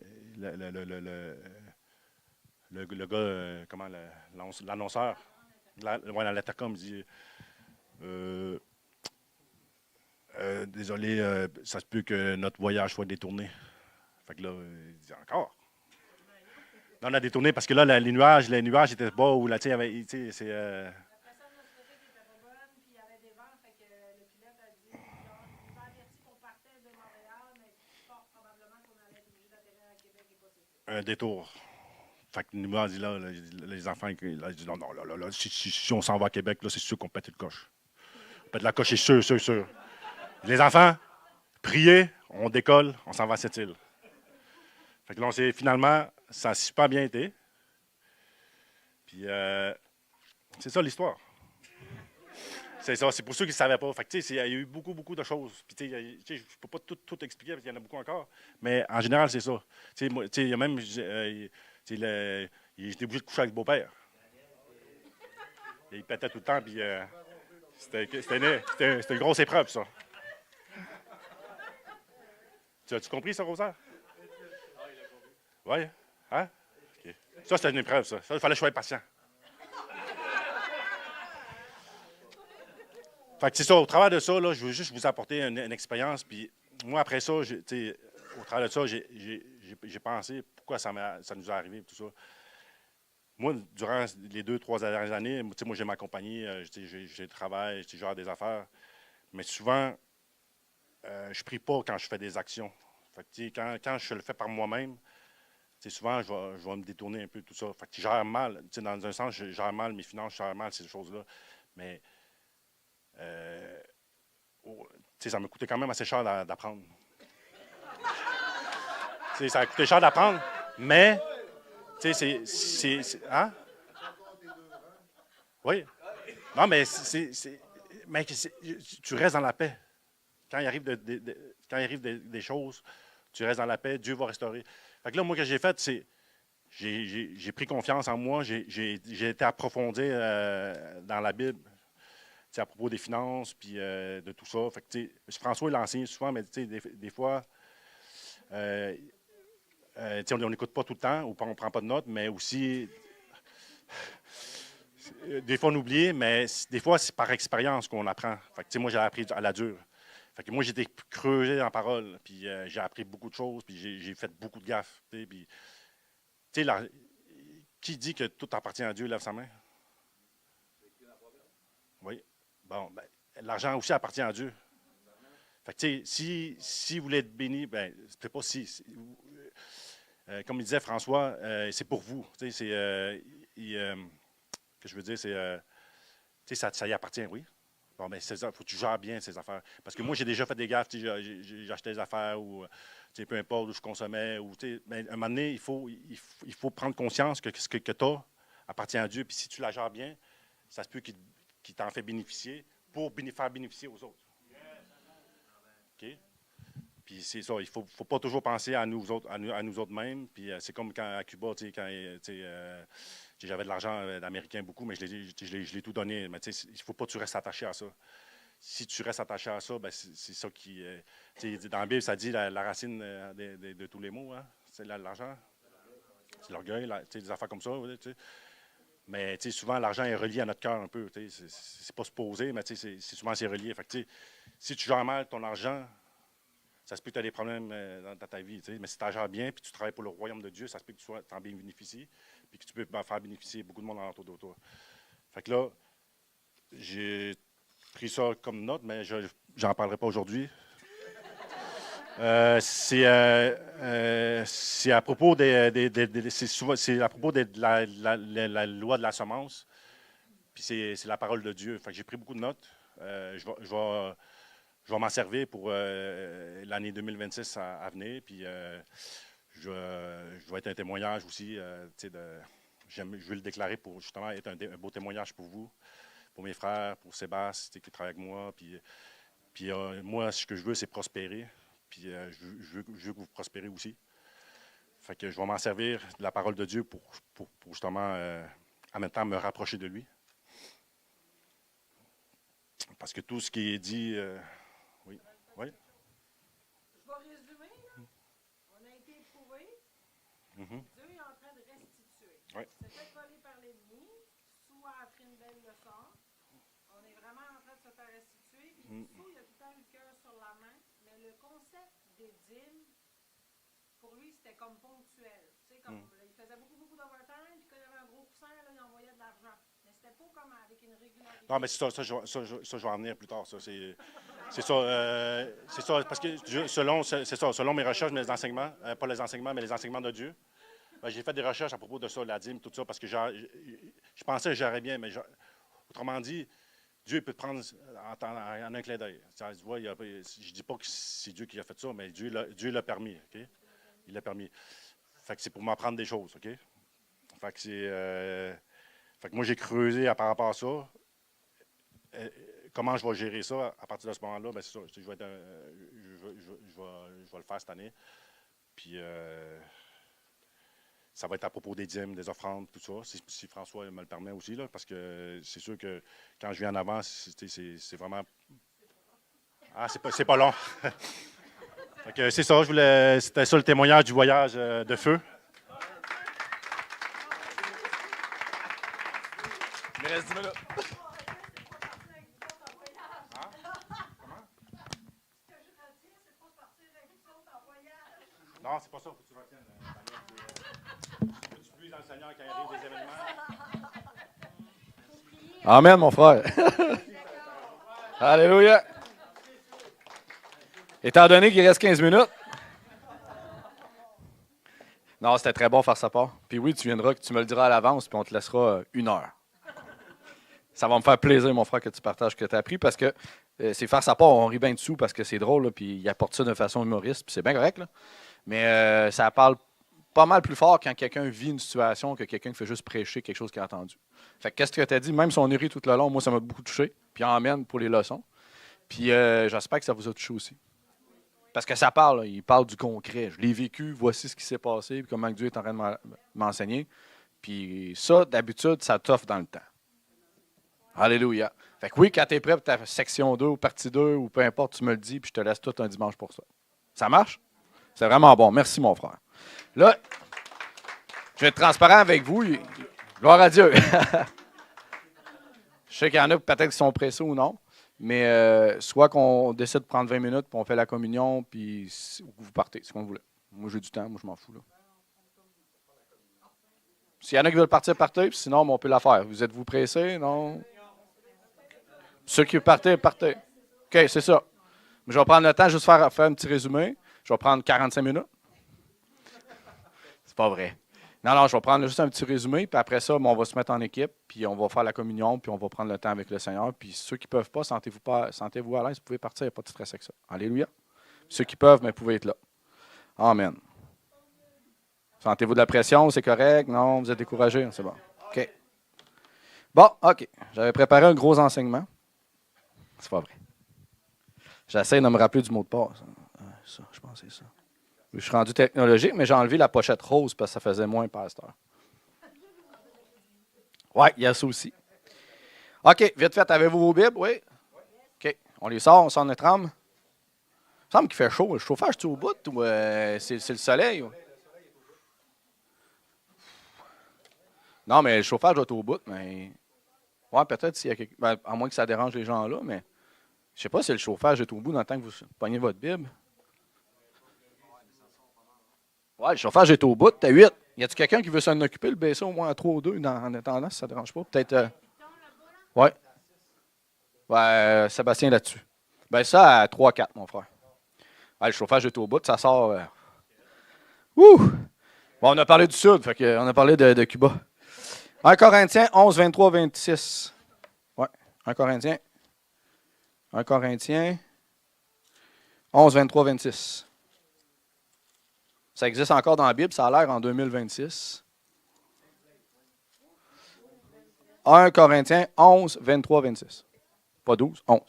le gars, l'annonceur, dans l'intercom, il dit désolé, ça se peut que notre voyage soit détourné. Fait que là, il dit encore. Non, on a détourné parce que là, les nuages étaient bas ou là, tu sais, il y avait. La pression atmosphérique n'était pas bonne, puis il y avait des vents, fait que le pilote a dit il m'a averti qu'on partait de Montréal, mais fort probablement qu'on allait être obligé d'atterrir à Québec et pas c'est ça. Un détour. Fait que nous, on dit là, les enfants, là, ils disent non, là, si on s'en va à Québec, là, c'est sûr qu'on pète le coche. On pète la coche, c'est sûr. Les enfants, priez, on décolle, on s'en va à cette île. Fait que là, finalement, ça a super bien été. Puis, c'est ça l'histoire. C'est ça, c'est pour ceux qui ne savaient pas. Fait que, il y a eu beaucoup de choses. Puis, je ne peux pas tout expliquer parce qu'il y en a beaucoup encore. Mais en général, c'est ça. Il y a même. Il était obligé de coucher avec le beau-père. Il pétait tout le temps, puis C'était une grosse épreuve, ça. Tu as-tu compris ça, Rosaire? Oui? Hein? OK. Ça, c'était une épreuve, ça. Ça, il fallait que je sois patient. Fait que c'est ça, au travers de ça, là, je veux juste vous apporter une expérience. Puis moi, après ça, au travers de ça, j'ai pensé pourquoi ça nous est arrivé, tout ça. Moi, durant les 2, 3 dernières années, moi, j'ai ma compagnie, j'ai le travail, je gère des affaires. Mais souvent, je ne prie pas quand je fais des actions. Fait que, quand je le fais par moi-même, souvent, je vais me détourner un peu de tout ça. Fait que je gère mal. Dans un sens, je gère mal mes finances, je gère mal ces choses-là. Mais ça m'a coûté quand même assez cher d'apprendre. Ça a coûté cher d'apprendre, mais hein? Oui. Non, mais tu restes dans la paix. Quand il arrive, quand il arrive des choses, tu restes dans la paix, Dieu va restaurer. Fait que là, moi, ce que j'ai fait, c'est j'ai pris confiance en moi, j'ai été approfondi dans la Bible, à propos des finances, puis de tout ça. Fait que, François, il l'enseigne souvent, mais des fois, on n'écoute pas tout le temps, ou on ne prend pas de notes, mais aussi, des fois, on oublie, mais des fois, c'est par expérience qu'on apprend. Fait que, moi, j'ai appris à la dure. Fait que moi, j'ai été creusé en parole, puis j'ai appris beaucoup de choses, puis j'ai fait beaucoup de gaffes. Puis, qui dit que tout appartient à Dieu, lève sa main? Oui. Bon, ben, l'argent aussi appartient à Dieu. Fait que, si vous voulez être béni, ben, c'est pas si. Comme il disait François, c'est pour vous. C'est, que je veux dire, c'est, ça y appartient, oui. Bon, mais il faut que tu gères bien ces affaires. Parce que moi, j'ai déjà fait des gaffes. J'ai acheté des affaires ou peu importe où je consommais. Mais à un moment donné, il faut prendre conscience que ce que tu as appartient à Dieu. Puis si tu la gères bien, ça se peut qu'il t'en fait bénéficier pour faire bénéficier aux autres. OK? Puis c'est ça, il ne faut pas toujours penser à nous autres, à nous autres mêmes. Puis c'est comme quand à Cuba, quand j'avais de l'argent d'Américain beaucoup, mais je l'ai tout donné. Mais il ne faut pas que tu restes attaché à ça. Si tu restes attaché à ça, ben, c'est ça qui. Dans la Bible, ça dit la racine de tous les maux, hein? C'est l'argent. C'est l'orgueil, des affaires comme ça. Mais souvent, l'argent est relié à notre cœur un peu. C'est pas supposé, mais souvent c'est relié. Fait que, si tu gères mal ton argent, ça se peut que tu aies des problèmes dans ta vie. Mais si tu gères bien et tu travailles pour le royaume de Dieu, ça se peut que tu en bénéficies et que tu peux faire bénéficier beaucoup de monde autour de toi. Fait que là, j'ai pris ça comme note, mais je n'en parlerai pas aujourd'hui. C'est à propos c'est à propos de la loi de la semence. Puis c'est la parole de Dieu. Fait que j'ai pris beaucoup de notes. Je vais m'en servir pour l'année 2026 à venir. Puis je vais être un témoignage aussi. Je veux le déclarer pour justement être un beau témoignage pour vous, pour mes frères, pour Sébastien qui travaille avec moi. Puis moi, ce que je veux, c'est prospérer. Puis je veux que vous prospérez aussi. Fait que je vais m'en servir de la parole de Dieu pour justement, en même temps, me rapprocher de lui. Parce que tout ce qui est dit... oui. Oui. Je vais résumer. Là. On a été éprouvés. Dieu est en train de restituer. Oui. C'est fait voler par l'ennemi. Sous a appris une belle leçon. On est vraiment en train de se faire restituer. Puis Sous, il a tout le temps eu le cœur sur la main. Mais le concept des dîmes, pour lui, c'était comme ponctuel. Tu sais, comme il faisait beaucoup d'overtime. Puis quand il y avait un gros coussin, là, il envoyait de l'argent. Mais c'était pas comme avec une régularité. Non, mais c'est ça, je vais en venir plus tard. C'est ça, parce que selon mes recherches, mes enseignements, pas les enseignements, mais les enseignements de Dieu, ben, j'ai fait des recherches à propos de ça, la dîme, tout ça, parce que je pensais que j'aurais bien, mais autrement dit, Dieu peut te prendre en un clin d'œil. Je ne dis pas que c'est Dieu qui a fait ça, mais Dieu l'a permis. Okay? Il l'a permis. Fait que c'est pour m'apprendre des choses. OK? Fait que fait que moi, j'ai creusé par rapport à ça. Comment je vais gérer ça à partir de ce moment-là? Ben, c'est ça. Je vais le faire cette année. Puis, Ça va être à propos des dîmes, des offrandes, tout ça, si François me le permet aussi, là, parce que c'est sûr que quand je viens en avant, c'est vraiment... Ah, c'est pas long. C'est ça, c'était ça le témoignage du voyage de feu. Il reste 10 minutes. Non, c'est pas ça, faut que tu retiennes. Tu puisses dans le Seigneur quand il arrive des événements. Amen, mon frère. Alléluia. Étant donné qu'il reste 15 minutes. Non, c'était très bon faire sa part. Puis oui, tu me le diras à l'avance, puis on te laissera 1 heure. Ça va me faire plaisir, mon frère, que tu partages ce que tu as appris, parce que c'est faire sa part, on rit bien dessous, parce que c'est drôle, là, puis il apporte ça de façon humoriste, puis c'est bien correct, là. Mais ça parle pas mal plus fort quand quelqu'un vit une situation que quelqu'un qui fait juste prêcher quelque chose qu'il a entendu. Fait que qu'est-ce que tu as dit, même si on est ri tout le long, moi, ça m'a beaucoup touché, puis emmène pour les leçons. Puis j'espère que ça vous a touché aussi. Parce que ça parle, là, il parle du concret. Je l'ai vécu, voici ce qui s'est passé, puis comment Dieu est en train de m'enseigner. Puis ça, d'habitude, ça t'offre dans le temps. Alléluia. Fait que oui, quand tu es prêt pour ta section 2 ou partie 2 ou peu importe, tu me le dis, puis je te laisse tout un dimanche pour ça. Ça marche? C'est vraiment bon. Merci, mon frère. Là, je vais être transparent avec vous. Gloire à Dieu. Je sais qu'il y en a peut-être qui sont pressés ou non, mais soit qu'on décide de prendre 20 minutes, puis on fait la communion, puis vous partez, c'est comme vous voulez. Moi, j'ai du temps, moi, je m'en fous. Là. S'il y en a qui veulent partir, partez, puis sinon, on peut la faire. Vous êtes-vous pressés? Non? Ceux qui partent, partez. OK, c'est ça. Je vais prendre le temps juste faire un petit résumé. Je vais prendre 45 minutes. C'est pas vrai. Non, je vais prendre juste un petit résumé, puis après ça, on va se mettre en équipe, puis on va faire la communion, puis on va prendre le temps avec le Seigneur. Puis ceux qui ne peuvent pas, sentez-vous à l'aise, vous pouvez partir, il n'y a pas de stress avec ça. Alléluia. Ceux qui peuvent, mais vous pouvez être là. Amen. Sentez-vous de la pression, c'est correct? Non, vous êtes découragé? C'est bon. OK. Bon, OK. J'avais préparé un gros enseignement. C'est pas vrai. J'essaie de me rappeler du mot de passe. Ça, je pense que c'est ça. Je suis rendu technologique, mais j'ai enlevé la pochette rose parce que ça faisait moins pasteur. Oui, il y a ça aussi. OK, vite fait, avez-vous vos Bibles? Oui? OK. On les sort, on sort notre âme. Il me semble qu'il fait chaud. Le chauffage, est-tu au bout ou c'est le soleil? Ou? Non, mais le chauffage doit être au bout, mais. Ouais, peut-être s'il y a quelque. Ben, à moins que ça dérange les gens là, mais. Je ne sais pas si le chauffage est au bout dans le temps que vous pognez votre Bible. Oui, le chauffage est au bout, t'as 8. Y a-t-il quelqu'un qui veut s'en occuper, le baisser au moins à 3 ou 2 en attendant, si ça ne dérange pas? Peut-être. Oui. Ouais, Sébastien là-dessus. Ben ça, à 3-4, mon frère. Ouais, le chauffage est au bout, ça sort. Ouh! Bon, on a parlé du Sud, fait que, on a parlé de Cuba. 1 Corinthiens 11, 23, 26. Oui, 1 Corinthiens 11, 23, 26. Ça existe encore dans la Bible, ça a l'air en 2026. 1 Corinthiens 11, 23, 26. Pas 12, 11.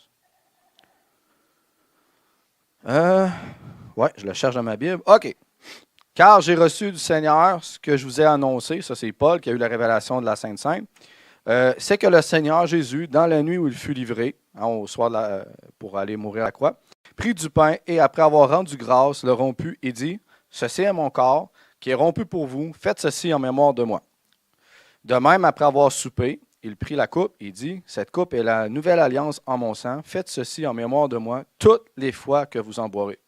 Oui, je le cherche dans ma Bible. OK. Car j'ai reçu du Seigneur ce que je vous ai annoncé, ça c'est Paul qui a eu la révélation de la Sainte Seine, c'est que le Seigneur Jésus, dans la nuit où il fut livré, au soir pour aller mourir à la croix, prit du pain et après avoir rendu grâce, le romput et dit, ceci est mon corps qui est rompu pour vous, faites ceci en mémoire de moi. De même, après avoir soupé, il prit la coupe et dit, cette coupe est la nouvelle alliance en mon sang, faites ceci en mémoire de moi toutes les fois que vous en boirez.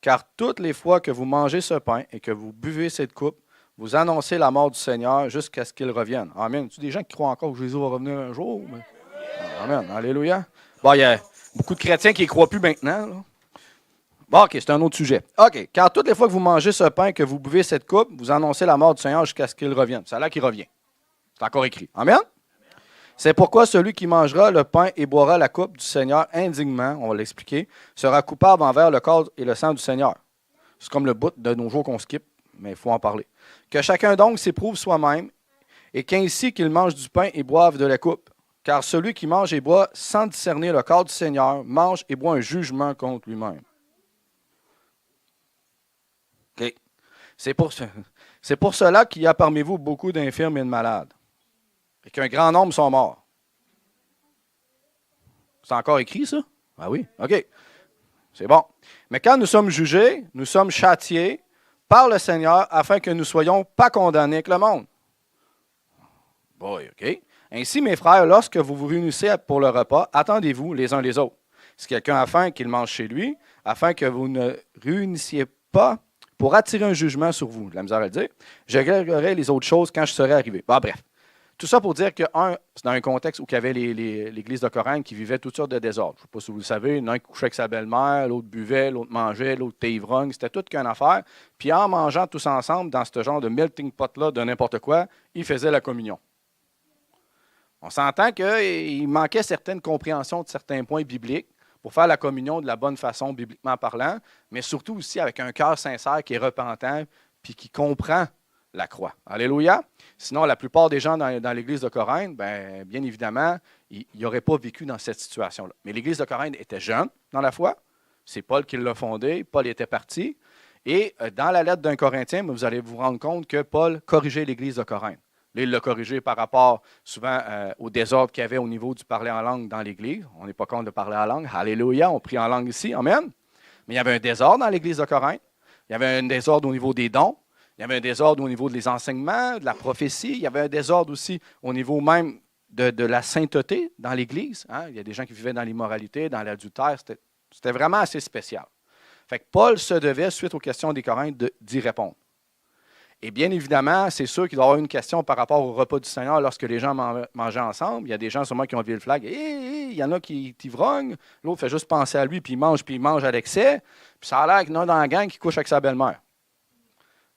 Car toutes les fois que vous mangez ce pain et que vous buvez cette coupe, vous annoncez la mort du Seigneur jusqu'à ce qu'il revienne. Amen. Tu des gens qui croient encore que Jésus va revenir un jour? Mais... Amen. Alléluia. Bon, il y a beaucoup de chrétiens qui ne croient plus maintenant. Là. Bon, OK, c'est un autre sujet. OK. Car toutes les fois que vous mangez ce pain et que vous buvez cette coupe, vous annoncez la mort du Seigneur jusqu'à ce qu'il revienne. C'est là qu'il revient. C'est encore écrit. Amen. C'est pourquoi celui qui mangera le pain et boira la coupe du Seigneur indignement, on va l'expliquer, sera coupable envers le corps et le sang du Seigneur. C'est comme le bout de nos jours qu'on skip, mais il faut en parler. Que chacun donc s'éprouve soi-même, et qu'ainsi qu'il mange du pain et boive de la coupe. Car celui qui mange et boit sans discerner le corps du Seigneur, mange et boit un jugement contre lui-même. OK. C'est pour cela qu'il y a parmi vous beaucoup d'infirmes et de malades, et qu'un grand nombre sont morts. C'est encore écrit, ça? Ah oui? OK. C'est bon. Mais quand nous sommes jugés, nous sommes châtiés par le Seigneur afin que nous ne soyons pas condamnés avec le monde. Boy, OK. Ainsi, mes frères, lorsque vous vous réunissez pour le repas, attendez-vous les uns les autres. Si quelqu'un a faim, qu'il mange chez lui, afin que vous ne réunissiez pas pour attirer un jugement sur vous. De la misère à le dire. Je réglerai les autres choses quand je serai arrivé. Bon, bref. Tout ça pour dire que, c'est dans un contexte où il y avait l'Église de Corinthe qui vivait toutes sortes de désordres. Je ne sais pas si vous le savez, l'un qui couchait avec sa belle-mère, l'autre buvait, l'autre mangeait, l'autre était ivrogne. C'était toute qu'une affaire. Puis en mangeant tous ensemble, dans ce genre de melting pot-là, de n'importe quoi, ils faisaient la communion. On s'entend qu'il manquait certaines compréhensions de certains points bibliques pour faire la communion de la bonne façon, bibliquement parlant, mais surtout aussi avec un cœur sincère qui est repentant puis qui comprend la croix. Alléluia. Sinon, la plupart des gens dans l'Église de Corinthe, bien évidemment, ils n'auraient pas vécu dans cette situation-là. Mais l'Église de Corinthe était jeune dans la foi. C'est Paul qui l'a fondée. Paul était parti. Et dans la lettre d'un Corinthien, vous allez vous rendre compte que Paul corrigeait l'Église de Corinthe. Là, il l'a corrigé par rapport souvent au désordre qu'il y avait au niveau du parler en langue dans l'Église. On n'est pas contre de parler en langue. Alléluia, on prie en langue ici. Amen. Mais il y avait un désordre dans l'Église de Corinthe. Il y avait un désordre au niveau des dons. Il y avait un désordre au niveau des enseignements, de la prophétie. Il y avait un désordre aussi au niveau même de la sainteté dans l'Église. Hein? Il y a des gens qui vivaient dans l'immoralité, dans l'adultère. C'était vraiment assez spécial. Fait que Paul se devait, suite aux questions des Corinthiens, d'y répondre. Et bien évidemment, c'est sûr qu'il doit y avoir une question par rapport au repas du Seigneur lorsque les gens mangeaient ensemble. Il y a des gens sûrement qui ont vu le flag. Il y en a qui ivrognent. L'autre fait juste penser à lui, puis il mange à l'excès. Puis ça a l'air qu'il y en a dans la gang qui couche avec sa belle-mère.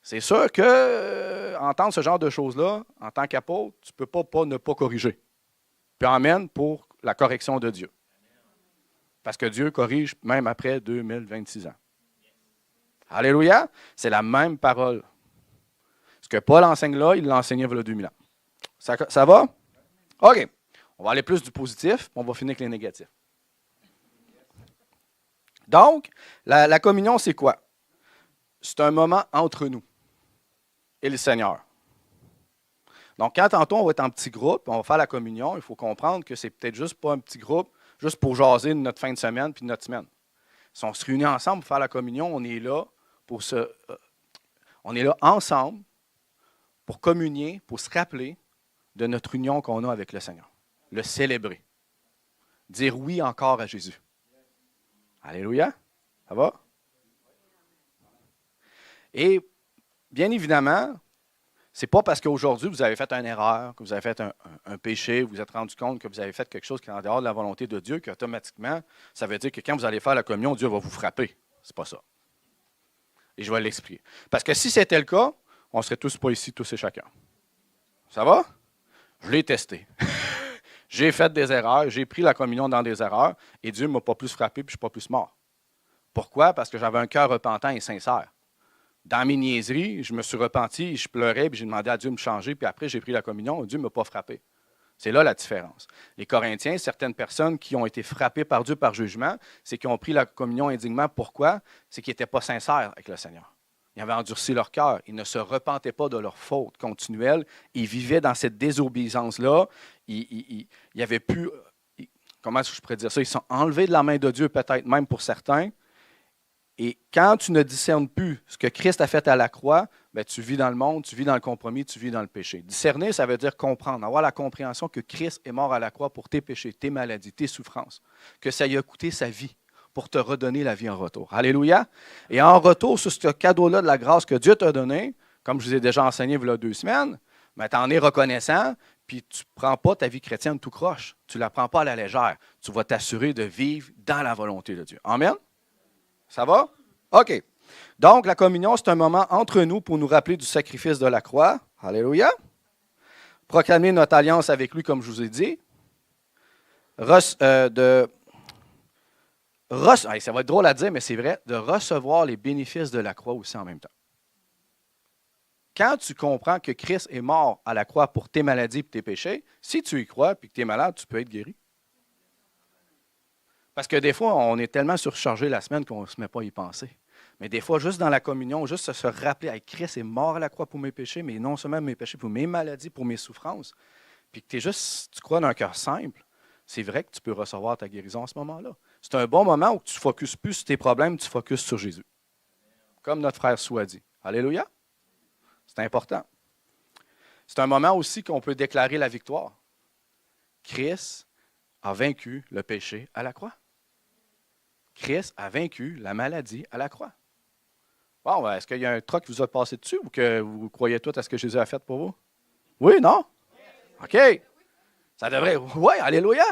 C'est sûr que entendre ce genre de choses-là, en tant qu'apôtre, tu ne peux pas ne pas corriger. Puis emmène pour la correction de Dieu. Parce que Dieu corrige même après 2026 ans. Alléluia! C'est la même parole. Ce que Paul enseigne là, il l'a enseigné il y a 2000 ans. Ça va? OK. On va aller plus du positif, puis on va finir avec les négatifs. Donc, la communion, c'est quoi? C'est un moment entre nous et le Seigneur. Donc, quand tantôt on va être en petit groupe, on va faire la communion, il faut comprendre que c'est peut-être juste pas un petit groupe, juste pour jaser de notre fin de semaine puis de notre semaine. Si on se réunit ensemble pour faire la communion, on est là on est là ensemble pour communier, pour se rappeler de notre union qu'on a avec le Seigneur. Le célébrer. Dire oui encore à Jésus. Alléluia. Ça va? Et bien évidemment, ce n'est pas parce qu'aujourd'hui vous avez fait une erreur, que vous avez fait un péché, vous vous êtes rendu compte que vous avez fait quelque chose qui est en dehors de la volonté de Dieu, qu'automatiquement, ça veut dire que quand vous allez faire la communion, Dieu va vous frapper. Ce n'est pas ça. Et je vais l'expliquer. Parce que si c'était le cas, on ne serait tous pas ici, tous et chacun. Ça va? Je l'ai testé. J'ai fait des erreurs, j'ai pris la communion dans des erreurs, et Dieu ne m'a pas plus frappé, puis je ne suis pas plus mort. Pourquoi? Parce que j'avais un cœur repentant et sincère. Dans mes niaiseries, je me suis repenti, je pleurais, puis j'ai demandé à Dieu de me changer, puis après j'ai pris la communion, et Dieu ne m'a pas frappé. C'est là la différence. Les Corinthiens, certaines personnes qui ont été frappées par Dieu par jugement, c'est qu'ils ont pris la communion indignement. Pourquoi? C'est qu'ils n'étaient pas sincères avec le Seigneur. Ils avaient endurci leur cœur. Ils ne se repentaient pas de leurs fautes continuelles. Ils vivaient dans cette désobéissance-là. Ils avaient pu, comment je pourrais dire ça? Ils sont enlevés de la main de Dieu, peut-être même pour certains. Et quand tu ne discernes plus ce que Christ a fait à la croix, bien, tu vis dans le monde, tu vis dans le compromis, tu vis dans le péché. Discerner, ça veut dire comprendre, avoir la compréhension que Christ est mort à la croix pour tes péchés, tes maladies, tes souffrances, que ça lui a coûté sa vie pour te redonner la vie en retour. Alléluia! Et en retour, sur ce cadeau-là de la grâce que Dieu t'a donné, comme je vous ai déjà enseigné il y a 2 semaines, tu en es reconnaissant, puis tu ne prends pas ta vie chrétienne tout croche. Tu ne la prends pas à la légère. Tu vas t'assurer de vivre dans la volonté de Dieu. Amen? Ça va? OK. Donc, la communion, c'est un moment entre nous pour nous rappeler du sacrifice de la croix. Alléluia. Proclamer notre alliance avec lui, comme je vous ai dit. Ça va être drôle à dire, mais c'est vrai, de recevoir les bénéfices de la croix aussi en même temps. Quand tu comprends que Christ est mort à la croix pour tes maladies et tes péchés, si tu y crois et que tu es malade, tu peux être guéri. Parce que des fois, on est tellement surchargé la semaine qu'on ne se met pas à y penser. Mais des fois, juste dans la communion, juste se rappeler, hey, Christ est mort à la croix pour mes péchés, mais non seulement mes péchés, pour mes maladies, pour mes souffrances. Puis que tu crois d'un cœur simple, c'est vrai que tu peux recevoir ta guérison à ce moment-là. C'est un bon moment où tu ne focuses plus sur tes problèmes, tu focuses sur Jésus. Comme notre frère Sou a dit. Alléluia. C'est important. C'est un moment aussi qu'on peut déclarer la victoire. Christ a vaincu le péché à la croix. Christ a vaincu la maladie à la croix. Bon, est-ce qu'il y a un truc qui vous a passé dessus ou que vous croyez tout à ce que Jésus a fait pour vous? Oui, non? OK. Ça devrait. Oui, alléluia.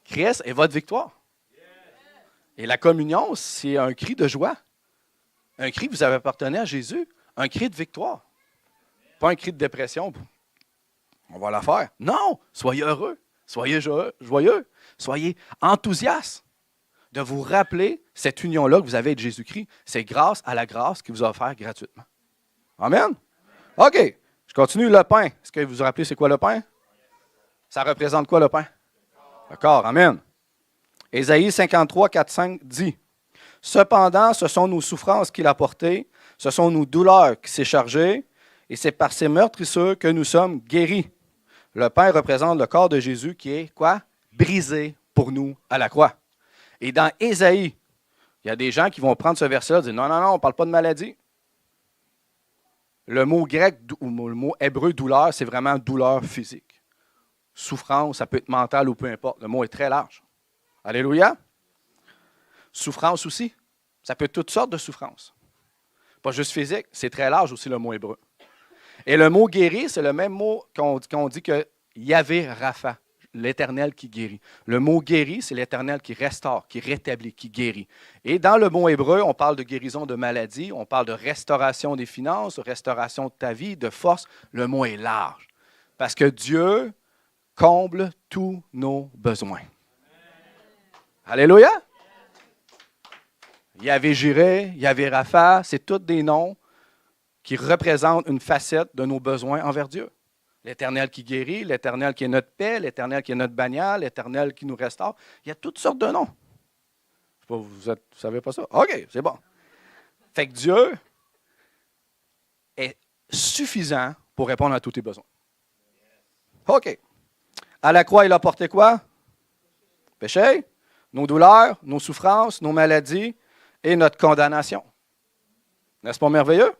Christ est votre victoire. Et la communion, c'est un cri de joie. Un cri que vous avez appartenu à Jésus. Un cri de victoire. Pas un cri de dépression. On va la faire. Non, soyez heureux. Soyez joyeux. Soyez enthousiastes de vous rappeler cette union-là que vous avez avec Jésus-Christ. C'est grâce à la grâce qu'il vous a offert gratuitement. Amen? OK. Je continue le pain. Est-ce que vous vous rappelez c'est quoi le pain? Ça représente quoi le pain? Le corps. Amen. Ésaïe 53, 4, 5 dit, « Cependant, ce sont nos souffrances qu'il a portées, ce sont nos douleurs qui s'est chargées, et c'est par ces meurtrissures que nous sommes guéris. » Le pain représente le corps de Jésus qui est quoi? Brisé pour nous à la croix. Et dans Ésaïe, il y a des gens qui vont prendre ce verset-là et dire, « Non, non, non, on ne parle pas de maladie. » Le mot grec ou le mot hébreu douleur, c'est vraiment douleur physique. Souffrance, ça peut être mentale ou peu importe. Le mot est très large. Alléluia. Souffrance aussi. Ça peut être toutes sortes de souffrances. Pas juste physique, c'est très large aussi le mot hébreu. Et le mot guéri, c'est le même mot qu'on dit que Yahvé Rapha, l'Éternel qui guérit. Le mot guéri, c'est l'Éternel qui restaure, qui rétablit, qui guérit. Et dans le mot hébreu, on parle de guérison de maladie, on parle de restauration des finances, restauration de ta vie, de force. Le mot est large. Parce que Dieu comble tous nos besoins. Alléluia! Yahvé Jireh, Yahvé Rapha, c'est tous des noms qui représentent une facette de nos besoins envers Dieu. L'Éternel qui guérit, l'Éternel qui est notre paix, l'Éternel qui est notre bannière, l'Éternel qui nous restaure. Il y a toutes sortes de noms. Je sais pas, vous ne savez pas ça? OK, c'est bon. Fait que Dieu est suffisant pour répondre à tous tes besoins. OK. À la croix, il a porté quoi? Péché, nos douleurs, nos souffrances, nos maladies et notre condamnation. N'est-ce pas merveilleux?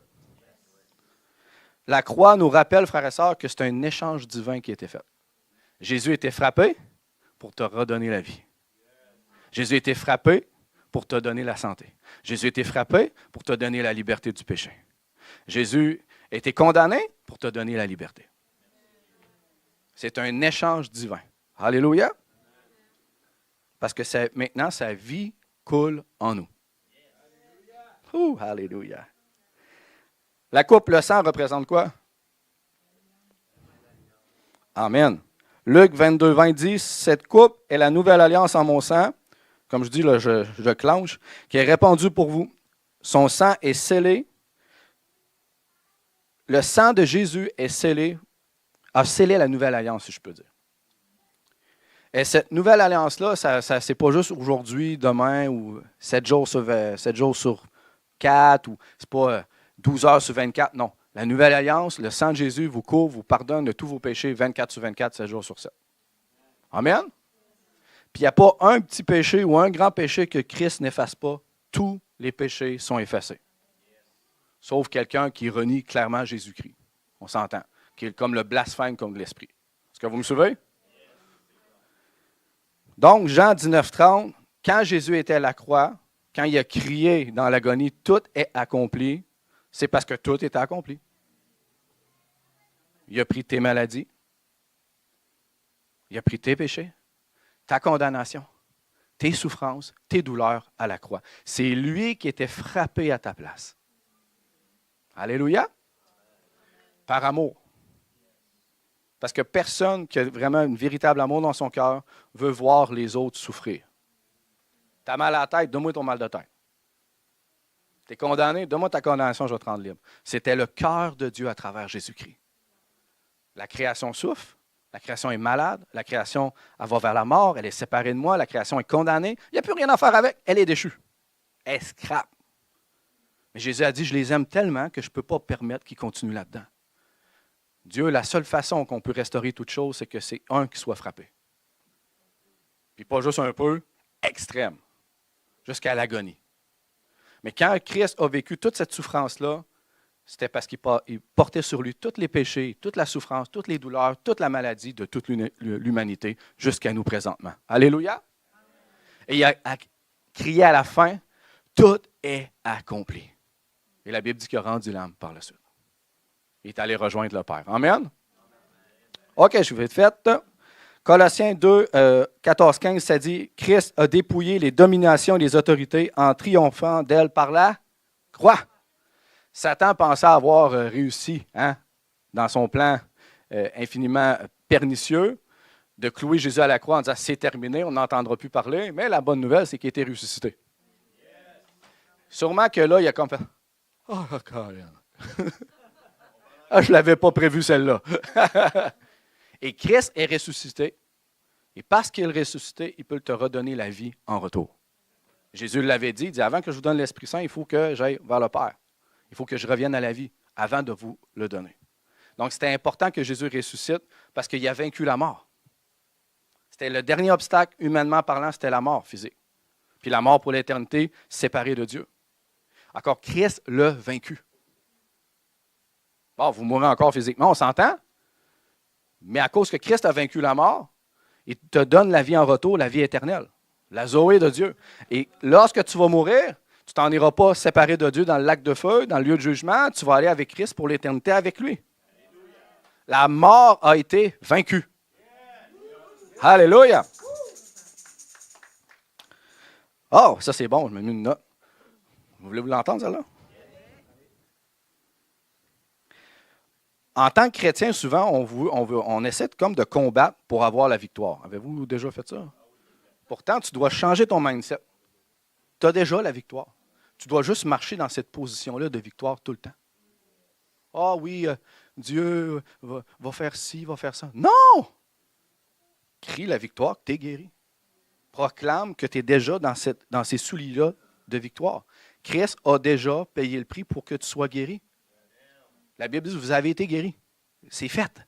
La croix nous rappelle, frères et sœurs, que c'est un échange divin qui a été fait. Jésus a été frappé pour te redonner la vie. Jésus a été frappé pour te donner la santé. Jésus a été frappé pour te donner la liberté du péché. Jésus a été condamné pour te donner la liberté. C'est un échange divin. Alléluia. Parce que maintenant, sa vie coule en nous. Alléluia. La coupe, le sang représente quoi? Amen. Luc 22, 20 dit, « Cette coupe est la nouvelle alliance en mon sang, comme je dis, là, je clenche, qui est répandue pour vous. Son sang est scellé. Le sang de Jésus est scellé, a scellé la nouvelle alliance, si je peux dire. Et cette nouvelle alliance-là, ça c'est pas juste aujourd'hui, demain, ou 7 jours sur 4, ou c'est pas 12 heures sur 24, non. La nouvelle alliance, le sang de Jésus vous couvre, vous pardonne de tous vos péchés 24 sur 24, 7 jours sur 7. Amen? Puis il n'y a pas un petit péché ou un grand péché que Christ n'efface pas. Tous les péchés sont effacés. Sauf quelqu'un qui renie clairement Jésus-Christ. On s'entend. Qui est comme le blasphème contre l'Esprit. Est-ce que vous me suivez? Donc, Jean 19, 30, quand Jésus était à la croix, quand il a crié dans l'agonie, tout est accompli, c'est parce que tout est accompli. Il a pris tes maladies, il a pris tes péchés, ta condamnation, tes souffrances, tes douleurs à la croix. C'est lui qui était frappé à ta place. Alléluia. Par amour. Parce que personne qui a vraiment un véritable amour dans son cœur veut voir les autres souffrir. Tu as mal à la tête, donne-moi ton mal de tête. Tu es condamné, donne-moi ta condamnation, je vais te rendre libre. C'était le cœur de Dieu à travers Jésus-Christ. La création souffre, la création est malade, la création elle va vers la mort, elle est séparée de moi, la création est condamnée. Il n'y a plus rien à faire avec, elle est déchue. Elle scrape. Mais Jésus a dit, je les aime tellement que je ne peux pas permettre qu'ils continuent là-dedans. Dieu, la seule façon qu'on peut restaurer toute chose, c'est que c'est un qui soit frappé. Puis pas juste un peu, extrême, jusqu'à l'agonie. Mais quand Christ a vécu toute cette souffrance-là, c'était parce qu'il portait sur lui tous les péchés, toute la souffrance, toutes les douleurs, toute la maladie de toute l'humanité jusqu'à nous présentement. Alléluia! Et il a crié à la fin, tout est accompli. Et la Bible dit qu'il a rendu l'âme par la suite. Il est allé rejoindre le Père. Amen? OK, je vais être fait. Colossiens 2, 14, 15, ça dit, Christ a dépouillé les dominations et les autorités en triomphant d'elles par la croix. Satan pensait avoir réussi dans son plan infiniment pernicieux de clouer Jésus à la croix en disant c'est terminé, on n'entendra plus parler. Mais la bonne nouvelle, c'est qu'il a été ressuscité. Sûrement que là, il a comme fait oh, Colin. Ah, je ne l'avais pas prévu celle-là. Et Christ est ressuscité. Et parce qu'il est ressuscité, il peut te redonner la vie en retour. Jésus l'avait dit, il dit, avant que je vous donne l'Esprit Saint, il faut que j'aille vers le Père. Il faut que je revienne à la vie avant de vous le donner. Donc, c'était important que Jésus ressuscite parce qu'il a vaincu la mort. C'était le dernier obstacle, humainement parlant, c'était la mort physique. Puis la mort pour l'éternité, séparée de Dieu. Encore, Christ l'a vaincu. Bon, vous mourrez encore physiquement, on s'entend? Mais à cause que Christ a vaincu la mort, il te donne la vie en retour, la vie éternelle, la Zoé de Dieu. Et lorsque tu vas mourir, tu t'en iras pas séparé de Dieu dans le lac de feu, dans le lieu de jugement, tu vas aller avec Christ pour l'éternité avec lui. La mort a été vaincue. Alléluia! Oh, ça c'est bon, je me mets une note. Vous voulez l'entendre, celle-là? En tant que chrétien, souvent, on essaie comme de combattre pour avoir la victoire. Avez-vous déjà fait ça? Pourtant, tu dois changer ton mindset. Tu as déjà la victoire. Tu dois juste marcher dans cette position-là de victoire tout le temps. Ah oui, Dieu va faire ci, va faire ça. Non! Crie la victoire que tu es guéri. Proclame que tu es déjà dans ces souliers-là de victoire. Christ a déjà payé le prix pour que tu sois guéri. La Bible dit, vous avez été guéri. C'est fait.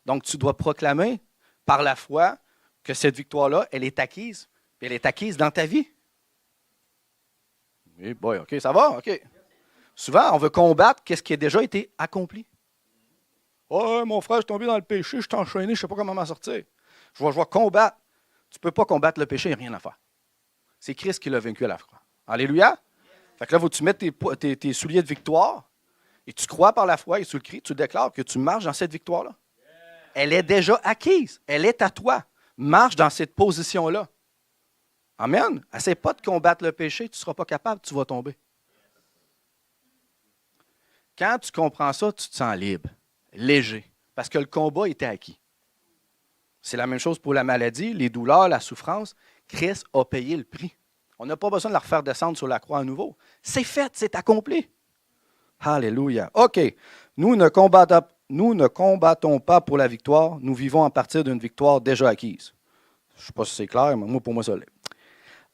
Donc, tu dois proclamer par la foi que cette victoire-là, elle est acquise. Puis elle est acquise dans ta vie. Oui, boy, OK, ça va? OK. Souvent, on veut combattre ce qui a déjà été accompli. Oh, mon frère, je suis tombé dans le péché, je suis enchaîné, je ne sais pas comment m'en sortir. Je vais combattre. Tu ne peux pas combattre le péché, il n'y a rien à faire. C'est Christ qui l'a vaincu à la croix. Alléluia. Fait que là, faut que tu mettes tes souliers de victoire et tu crois par la foi et tu le cries, tu déclares que tu marches dans cette victoire-là. Elle est déjà acquise. Elle est à toi. Marche dans cette position-là. Amen. Essaie pas de combattre le péché, tu ne seras pas capable, tu vas tomber. Quand tu comprends ça, tu te sens libre, léger, parce que le combat était acquis. C'est la même chose pour la maladie, les douleurs, la souffrance. Christ a payé le prix. On n'a pas besoin de la refaire descendre sur la croix à nouveau. C'est fait, c'est accompli. Alléluia. OK. Nous ne combattons pas pour la victoire. Nous vivons à partir d'une victoire déjà acquise. Je ne sais pas si c'est clair, mais pour moi, ça l'est.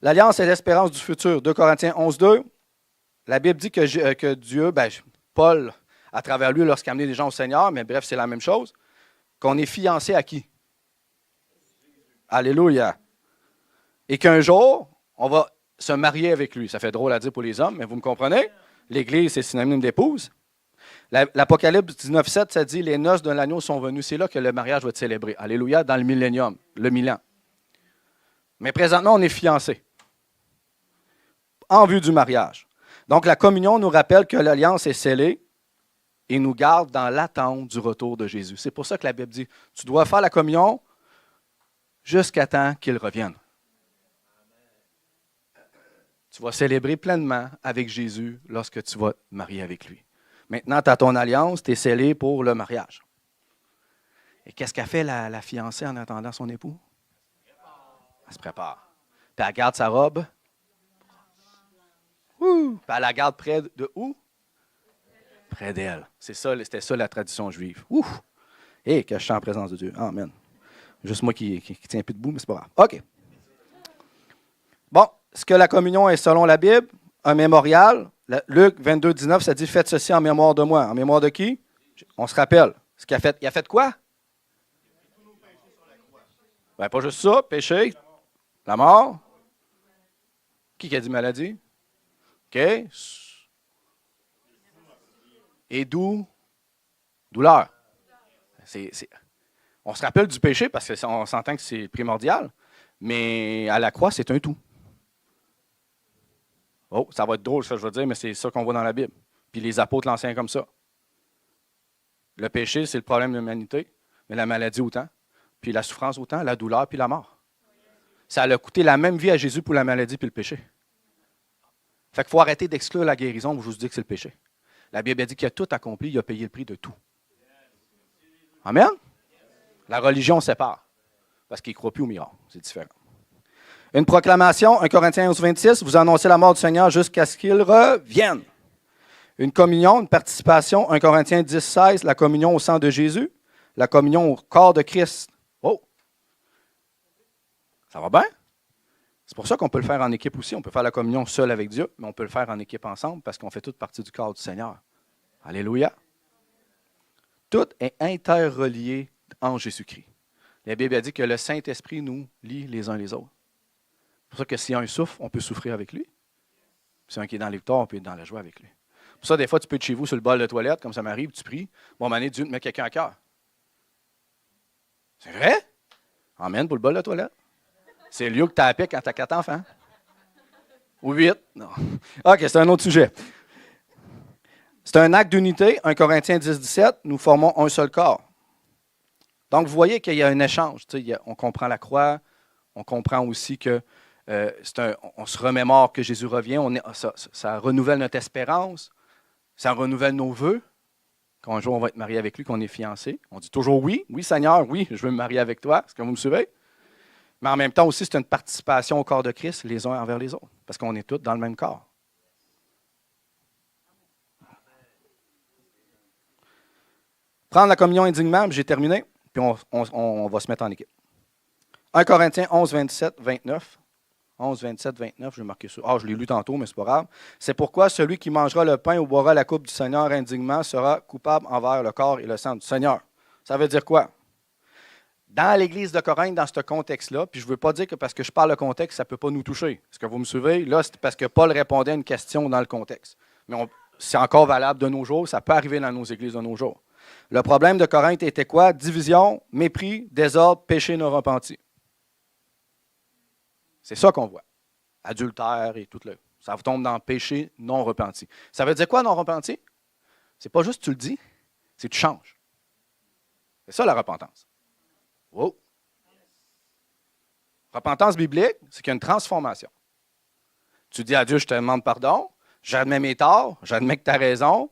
L'alliance est l'espérance du futur. 2 Corinthiens 11, 2. La Bible dit que Dieu, Paul, à travers lui, lorsqu'il a amené des gens au Seigneur, mais bref, c'est la même chose, qu'on est fiancé à qui? Alléluia. Et qu'un jour, on va se marier avec lui. Ça fait drôle à dire pour les hommes, mais vous me comprenez? L'Église, c'est synonyme d'épouse. L'Apocalypse 19,7, ça dit « Les noces de l'agneau sont venues ». C'est là que le mariage va être célébré. Alléluia, dans le millénium, le 1000 ans. Mais présentement, on est fiancés en vue du mariage. Donc, la communion nous rappelle que l'alliance est scellée et nous garde dans l'attente du retour de Jésus. C'est pour ça que la Bible dit « Tu dois faire la communion jusqu'à temps qu'il revienne. » Tu vas célébrer pleinement avec Jésus lorsque tu vas te marier avec lui. Maintenant, tu as ton alliance, tu es scellé pour le mariage. Et qu'est-ce qu'a fait la fiancée en attendant son époux? Elle se prépare. Puis elle garde sa robe. Puis elle la garde près de où? Près d'elle. C'était ça la tradition juive. Et que je suis en présence de Dieu. Amen. Juste moi qui tiens plus debout, mais c'est pas grave. OK. Bon, ce que la communion est selon la Bible, un mémorial, Luc 22, 19, ça dit « Faites ceci en mémoire de moi ». En mémoire de qui? On se rappelle. Ce qu'il a fait. Il a fait quoi? Ben, pas juste ça, péché, la mort. Qui a dit maladie? OK. Et douleur. On se rappelle du péché parce qu'on s'entend que c'est primordial, mais à la croix, c'est un tout. Oh, ça va être drôle, ça, je veux dire, mais c'est ça qu'on voit dans la Bible. Puis les apôtres l'enseignent comme ça. Le péché, c'est le problème de l'humanité, mais la maladie autant, puis la souffrance autant, la douleur, puis la mort. Ça a coûté la même vie à Jésus pour la maladie puis le péché. Fait qu'il faut arrêter d'exclure la guérison, où je vous dis que c'est le péché. La Bible a dit qu'il a tout accompli, il a payé le prix de tout. Amen? La religion sépare, parce qu'il ne croit plus au miracle. C'est différent. Une proclamation, 1 Corinthiens 11, 26, vous annoncez la mort du Seigneur jusqu'à ce qu'il revienne. Une communion, une participation, 1 Corinthiens 10, 16, la communion au sang de Jésus, la communion au corps de Christ. Oh! Ça va bien? C'est pour ça qu'on peut le faire en équipe aussi. On peut faire la communion seul avec Dieu, mais on peut le faire en équipe ensemble parce qu'on fait toute partie du corps du Seigneur. Alléluia! Tout est interrelié en Jésus-Christ. La Bible a dit que le Saint-Esprit nous lie les uns les autres. C'est pour ça que si un souffre, on peut souffrir avec lui. Si un qui est dans la victoire, on peut être dans la joie avec lui. Pour ça, des fois, tu peux être chez vous sur le bol de toilette, comme ça m'arrive, tu pries. Bon, à un moment donné, Dieu te met quelqu'un à cœur. C'est vrai? Amen pour le bol de toilette. C'est le lieu que tu as appelé quand tu as 4 enfants. Ou 8. Non. OK, c'est un autre sujet. C'est un acte d'unité. 1 Corinthiens 10, 17, nous formons un seul corps. Donc, vous voyez qu'il y a un échange. On comprend la croix. On comprend aussi que on se remémore que Jésus revient. Ça renouvelle notre espérance. Ça renouvelle nos vœux. Qu'un jour, on va être marié avec lui, qu'on est fiancé. On dit toujours oui. Oui, Seigneur, oui, je veux me marier avec toi. Est-ce que vous me suivez? Mais en même temps aussi, c'est une participation au corps de Christ, les uns envers les autres. Parce qu'on est tous dans le même corps. Prendre la communion indignement, j'ai terminé, puis on va se mettre en équipe. 1 Corinthiens 11, 27, 29. 11, 27, 29, je vais marquer ça. Je l'ai lu tantôt, mais c'est pas grave. C'est pourquoi celui qui mangera le pain ou boira la coupe du Seigneur indignement sera coupable envers le corps et le sang du Seigneur. Ça veut dire quoi? Dans l'Église de Corinthe, dans ce contexte-là, puis je ne veux pas dire que parce que je parle le contexte, ça ne peut pas nous toucher. Est-ce que vous me suivez? Là, c'est parce que Paul répondait à une question dans le contexte. Mais c'est encore valable de nos jours, ça peut arriver dans nos églises de nos jours. Le problème de Corinthe était quoi? Division, mépris, désordre, péché non repenti. C'est ça qu'on voit. Adultère et tout le. Ça vous tombe dans le péché non repenti. Ça veut dire quoi non repenti? C'est pas juste tu le dis, c'est tu changes. C'est ça la repentance. Wow. Repentance biblique, c'est qu'il y a une transformation. Tu dis à Dieu, je te demande pardon, j'admets mes torts, j'admets que tu as raison,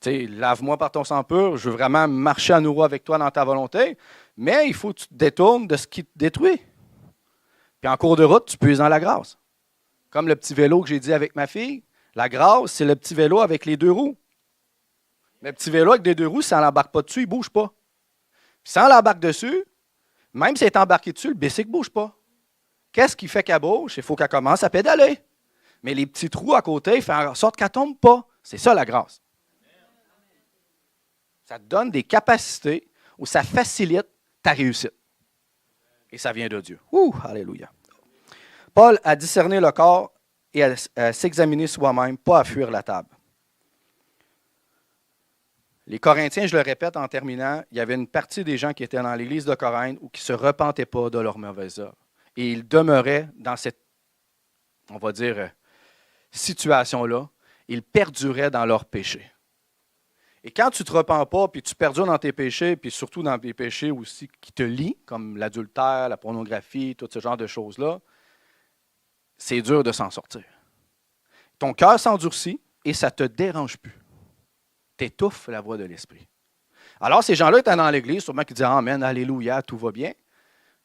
lave-moi par ton sang pur, je veux vraiment marcher à nouveau avec toi dans ta volonté, mais il faut que tu te détournes de ce qui te détruit. Puis en cours de route, tu puises dans la grâce. Comme le petit vélo que j'ai dit avec ma fille, la grâce, c'est le petit vélo avec les 2 roues. Le petit vélo avec les 2 roues, si on ne l'embarque pas dessus, il ne bouge pas. Puis si on l'embarque dessus, même si elle est embarquée dessus, le bicycle ne bouge pas. Qu'est-ce qui fait qu'elle bouge? Il faut qu'elle commence à pédaler. Mais les petits trous à côté font en sorte qu'elle ne tombe pas. C'est ça la grâce. Ça te donne des capacités où ça facilite ta réussite. Et ça vient de Dieu. Alléluia. Paul a discerné le corps et à s'examiner soi-même, pas à fuir la table. Les Corinthiens, je le répète en terminant, il y avait une partie des gens qui étaient dans l'église de Corinthe ou qui ne se repentaient pas de leurs mauvaises œuvres. Et ils demeuraient dans cette, on va dire, situation-là. Ils perduraient dans leurs péchés. Et quand tu ne te repens pas, puis tu perdures dans tes péchés, puis surtout dans tes péchés aussi qui te lient, comme l'adultère, la pornographie, tout ce genre de choses-là, c'est dur de s'en sortir. Ton cœur s'endurcit et ça ne te dérange plus. Tu étouffes la voix de l'Esprit. Alors, ces gens-là étaient dans l'Église, sûrement qui disaient « Amen, Alléluia, tout va bien ».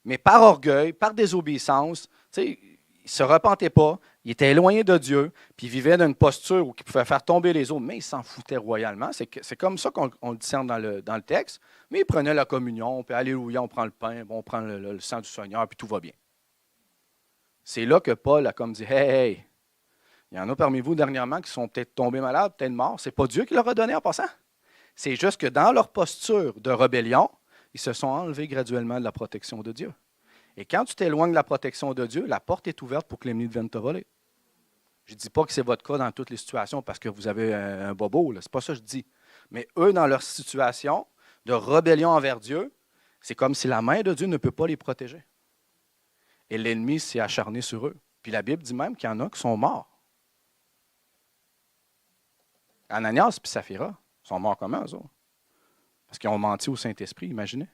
Mais par orgueil, par désobéissance, ils ne se repentaient pas, ils étaient éloignés de Dieu, puis ils vivaient dans une posture où ils pouvaient faire tomber les autres, mais ils s'en foutaient royalement. C'est comme ça qu'on le discerne dans le texte. Mais ils prenaient la communion, puis Alléluia, on prend le pain, on prend le sang du Seigneur, puis tout va bien. C'est là que Paul a comme dit « Hey, Il y en a parmi vous dernièrement qui sont peut-être tombés malades, peut-être morts. Ce n'est pas Dieu qui leur a donné en passant. C'est juste que dans leur posture de rébellion, ils se sont enlevés graduellement de la protection de Dieu. Et quand tu t'éloignes de la protection de Dieu, la porte est ouverte pour que l'ennemi vienne te voler. Je ne dis pas que c'est votre cas dans toutes les situations parce que vous avez un bobo. Ce n'est pas ça que je dis. Mais eux, dans leur situation de rébellion envers Dieu, c'est comme si la main de Dieu ne peut pas les protéger. Et l'ennemi s'est acharné sur eux. Puis la Bible dit même qu'il y en a qui sont morts. Ananias et Saphira sont morts comment, eux autres? Parce qu'ils ont menti au Saint-Esprit, imaginez.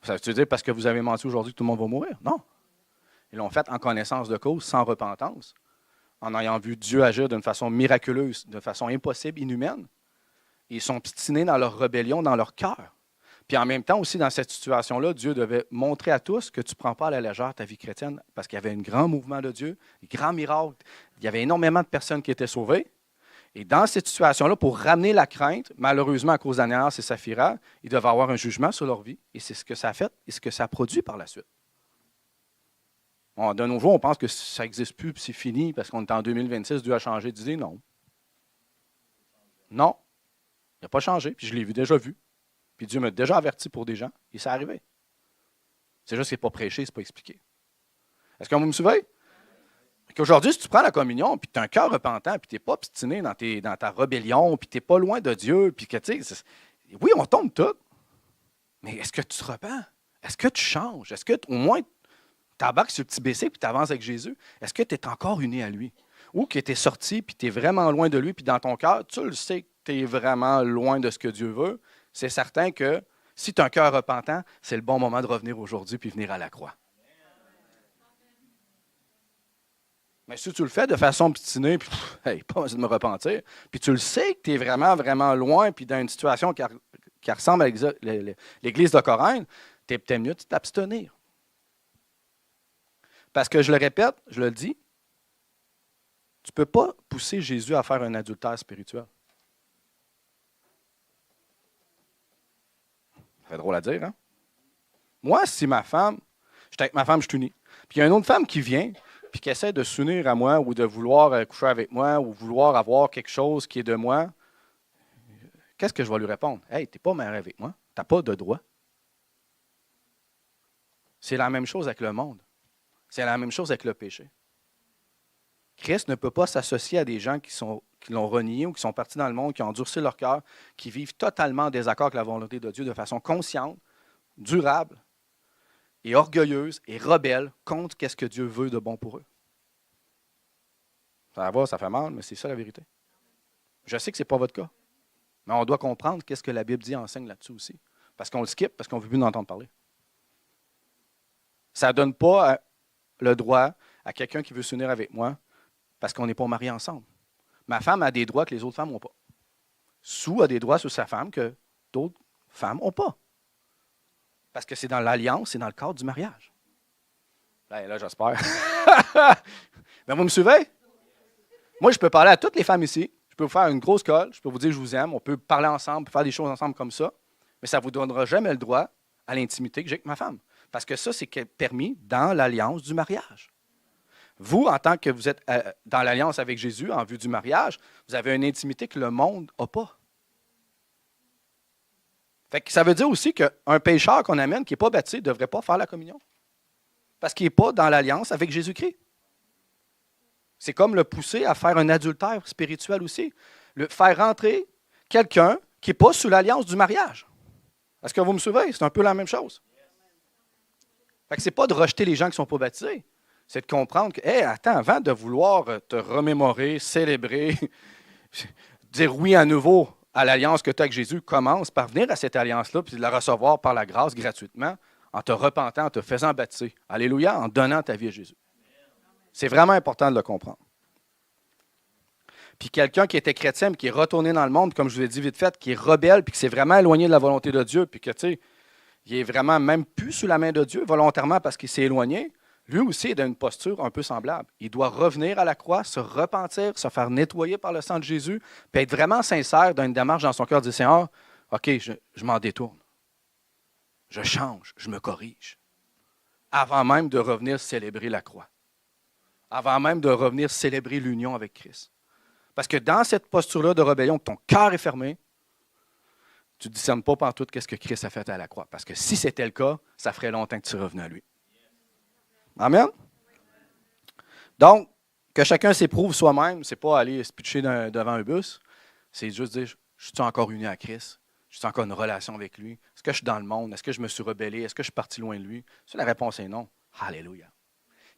Ça veut dire parce que vous avez menti aujourd'hui que tout le monde va mourir? Non. Ils l'ont fait en connaissance de cause, sans repentance, en ayant vu Dieu agir d'une façon miraculeuse, de façon impossible, inhumaine. Ils sont obstinés dans leur rébellion, dans leur cœur. Puis en même temps aussi, dans cette situation-là, Dieu devait montrer à tous que tu ne prends pas à la légère ta vie chrétienne, parce qu'il y avait un grand mouvement de Dieu, des grands miracles. Il y avait énormément de personnes qui étaient sauvées. Et dans cette situation-là, pour ramener la crainte, malheureusement, à cause d'Ananias et Saphira, il devait avoir un jugement sur leur vie. Et c'est ce que ça a fait et ce que ça a produit par la suite. Bon, de nos jours, on pense que ça n'existe plus et c'est fini parce qu'on est en 2026, Dieu a changé d'idée. Non. Non. Il n'a pas changé, puis je l'ai déjà vu. Puis Dieu m'a déjà averti pour des gens, et ça arrivé. C'est juste qu'il n'est pas prêché, ce n'est pas expliqué. Est-ce que vous me suivez? Qu'aujourd'hui, si tu prends la communion, puis tu as un cœur repentant, puis tu n'es pas obstiné dans ta rébellion, puis tu n'es pas loin de Dieu, puis que tu sais, oui, on tombe tout, mais est-ce que tu te repens? Est-ce que tu changes? Est-ce que au moins tu embarques sur le petit BC puis tu avances avec Jésus? Est-ce que tu es encore uni à lui? Ou que tu es sorti, puis tu es vraiment loin de lui, puis dans ton cœur, tu le sais que tu es vraiment loin de ce que Dieu veut, c'est certain que si tu as un cœur repentant, c'est le bon moment de revenir aujourd'hui puis venir à la croix. Mais si tu le fais de façon obstinée, puis hey, pas besoin de me repentir, puis tu le sais que tu es vraiment, vraiment loin, puis dans une situation qui ressemble à l'Église de Corinthe, tu es peut-être mieux de t'abstenir. Parce que je le répète, je le dis, tu ne peux pas pousser Jésus à faire un adultère spirituel. C'est drôle à dire, hein? Moi, si ma femme, j'étais avec ma femme, je suis uni, puis il y a une autre femme qui vient, puis qui essaie de s'unir à moi ou de vouloir coucher avec moi ou vouloir avoir quelque chose qui est de moi, qu'est-ce que je vais lui répondre? Hey, tu n'es pas marié avec moi, tu n'as pas de droit. C'est la même chose avec le monde. C'est la même chose avec le péché. Christ ne peut pas s'associer à des gens qui l'ont renié ou qui sont partis dans le monde, qui ont endurci leur cœur, qui vivent totalement en désaccord avec la volonté de Dieu de façon consciente, durable, et orgueilleuse et rebelle contre ce que Dieu veut de bon pour eux. Ça va, ça fait mal, mais c'est ça la vérité. Je sais que ce n'est pas votre cas, mais on doit comprendre qu'est-ce que la Bible dit enseigne là-dessus aussi. Parce qu'on le skip, parce qu'on ne veut plus en entendre parler. Ça ne donne pas le droit à quelqu'un qui veut s'unir avec moi parce qu'on n'est pas mariés ensemble. Ma femme a des droits que les autres femmes n'ont pas. Sue a des droits sur sa femme que d'autres femmes n'ont pas. Parce que c'est dans l'alliance, c'est dans le cadre du mariage. Là j'espère. Mais vous me suivez? Moi, je peux parler à toutes les femmes ici. Je peux vous faire une grosse colle. Je peux vous dire que je vous aime. On peut parler ensemble, faire des choses ensemble comme ça. Mais ça ne vous donnera jamais le droit à l'intimité que j'ai avec ma femme. Parce que ça, c'est permis dans l'alliance du mariage. Vous, en tant que vous êtes dans l'alliance avec Jésus, en vue du mariage, vous avez une intimité que le monde n'a pas. Fait que ça veut dire aussi qu'un pécheur qu'on amène qui n'est pas baptisé ne devrait pas faire la communion. Parce qu'il n'est pas dans l'alliance avec Jésus-Christ. C'est comme le pousser à faire un adultère spirituel aussi. Le faire rentrer quelqu'un qui n'est pas sous l'alliance du mariage. Est-ce que vous me suivez? C'est un peu la même chose. Fait que ce n'est pas de rejeter les gens qui ne sont pas baptisés. C'est de comprendre que, hey, attends, avant de vouloir te remémorer, célébrer, dire oui à nouveau à l'alliance que tu as avec Jésus, commence par venir à cette alliance-là puis de la recevoir par la grâce gratuitement, en te repentant, en te faisant baptiser. Alléluia, en donnant ta vie à Jésus. C'est vraiment important de le comprendre. Puis quelqu'un qui était chrétien, mais qui est retourné dans le monde, comme je vous l'ai dit vite fait, qui est rebelle, puis qui s'est vraiment éloigné de la volonté de Dieu, puis que, tu sais, il est vraiment même plus sous la main de Dieu volontairement parce qu'il s'est éloigné, lui aussi est dans une posture un peu semblable. Il doit revenir à la croix, se repentir, se faire nettoyer par le sang de Jésus, puis être vraiment sincère dans une démarche dans son cœur, dire, Seigneur, OK, je m'en détourne. Je change, je me corrige. Avant même de revenir célébrer la croix. avant même de revenir célébrer l'union avec Christ. Parce que dans cette posture-là de rébellion, ton cœur est fermé, tu ne discernes pas pantoute qu'est-ce que Christ a fait à la croix. Parce que si c'était le cas, ça ferait longtemps que tu revenais à lui. Amen? Donc, que chacun s'éprouve soi-même, c'est pas aller se pitcher devant un bus, c'est juste dire, je suis encore uni à Christ? Je suis encore en relation avec lui? Est-ce que je suis dans le monde? Est-ce que je me suis rebellé? Est-ce que je suis parti loin de lui? Si la réponse est non, alléluia.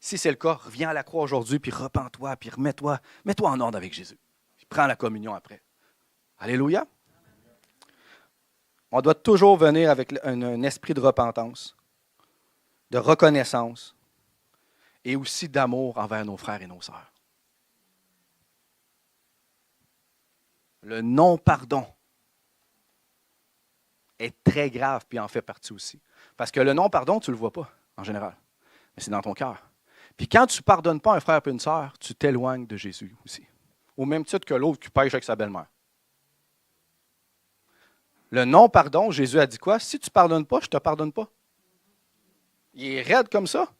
Si c'est le cas, reviens à la croix aujourd'hui, puis repens-toi, puis mets-toi en ordre avec Jésus. Puis prends la communion après. Alléluia. On doit toujours venir avec un esprit de repentance, de reconnaissance et aussi d'amour envers nos frères et nos sœurs. Le non-pardon est très grave, puis en fait partie aussi. Parce que le non-pardon, tu ne le vois pas, en général. Mais c'est dans ton cœur. Puis quand tu ne pardonnes pas un frère et une sœur, tu t'éloignes de Jésus aussi. Au même titre que l'autre qui pêche avec sa belle-mère. Le non-pardon, Jésus a dit quoi? Si tu ne pardonnes pas, je ne te pardonne pas. Il est raide comme ça.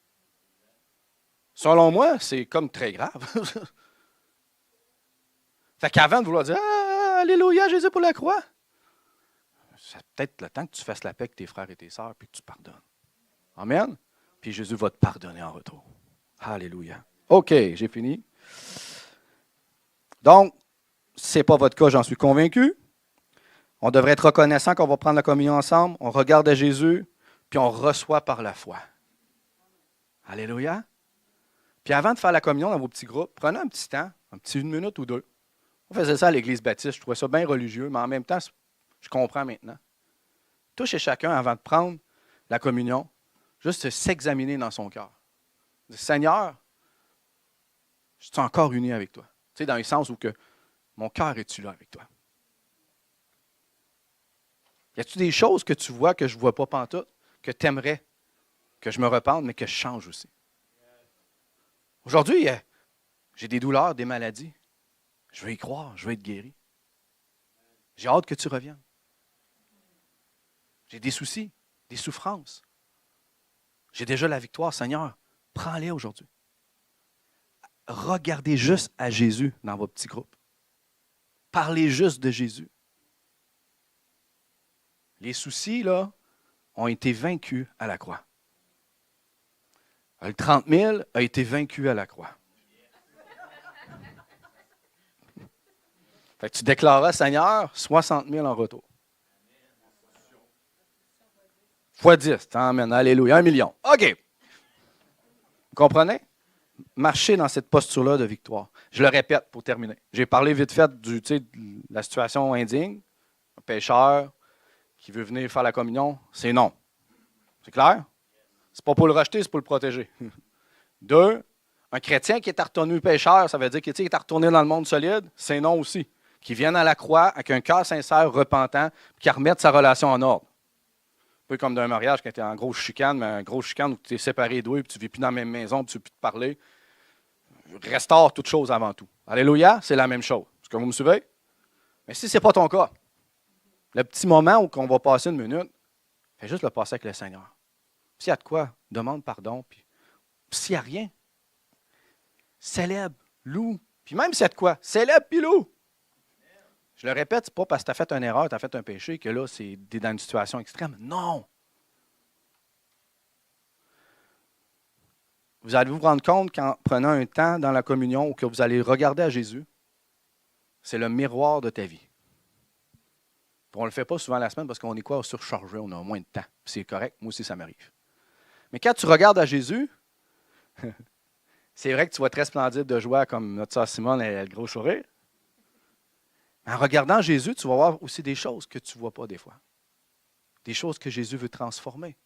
Selon moi, c'est comme très grave. Fait qu'avant de vouloir dire « Alléluia, Jésus pour la croix », c'est peut-être le temps que tu fasses la paix avec tes frères et tes sœurs puis que tu pardonnes. Amen? Puis Jésus va te pardonner en retour. Alléluia. OK, j'ai fini. Donc, ce n'est pas votre cas, j'en suis convaincu. On devrait être reconnaissant qu'on va prendre la communion ensemble. On regarde à Jésus, puis on reçoit par la foi. Alléluia. Puis avant de faire la communion dans vos petits groupes, prenez un petit temps, une minute ou deux. On faisait ça à l'Église baptiste. Je trouvais ça bien religieux, mais en même temps, je comprends maintenant. Touchez chacun avant de prendre la communion, juste s'examiner dans son cœur. Seigneur, je suis encore uni avec toi. Tu sais, dans le sens où que mon cœur est-tu là avec toi? Y a-t-il des choses que tu vois que je ne vois pas pantoute, que tu aimerais que je me repente, mais que je change aussi? Aujourd'hui, j'ai des douleurs, des maladies. Je veux y croire, je veux être guéri. J'ai hâte que tu reviennes. J'ai des soucis, des souffrances. J'ai déjà la victoire, Seigneur. Prends-les aujourd'hui. Regardez juste à Jésus dans votre petit groupe. Parlez juste de Jésus. Les soucis, là, ont été vaincus à la croix. Le 30 000 a été vaincu à la croix. Fait que tu déclareras, Seigneur, 60 000 en retour. Fois 10, t'emmènes, alléluia, 1 million. OK. Vous comprenez? Marchez dans cette posture-là de victoire. Je le répète pour terminer. J'ai parlé vite fait de la situation indigne. Un pécheur qui veut venir faire la communion, c'est non. C'est clair? C'est pas pour le rejeter, c'est pour le protéger. 2, un chrétien qui est retourné pécheur, ça veut dire qu'il est retourné dans le monde solide, c'est non aussi. Qui vienne à la croix avec un cœur sincère, repentant, qui remette sa relation en ordre. Un peu comme d'un mariage quand tu es en grosse chicane, mais un gros chicane où tu es séparé d'eux, puis tu ne vis plus dans la même maison, puis tu ne veux plus te parler. Restaure toute chose avant tout. Alléluia, c'est la même chose. Est-ce que vous me suivez? Mais si ce n'est pas ton cas, le petit moment où on va passer une minute, fais juste le passer avec le Seigneur. S'il y a de quoi, demande pardon. Puis s'il n'y a rien, célèbre, loue. Puis même s'il y a de quoi, célèbre puis loue. Je le répète, ce n'est pas parce que tu as fait une erreur, tu as fait un péché, que là, tu es dans une situation extrême. Non! Vous allez vous rendre compte qu'en prenant un temps dans la communion ou que vous allez regarder à Jésus, c'est le miroir de ta vie. On ne le fait pas souvent la semaine parce qu'on est quoi? Surchargé, on a moins de temps. C'est correct, moi aussi ça m'arrive. Mais quand tu regardes à Jésus, c'est vrai que tu vois très splendide de joie comme notre sœur Simone et le gros sourire. En regardant Jésus, tu vas voir aussi des choses que tu ne vois pas des fois. Des choses que Jésus veut transformer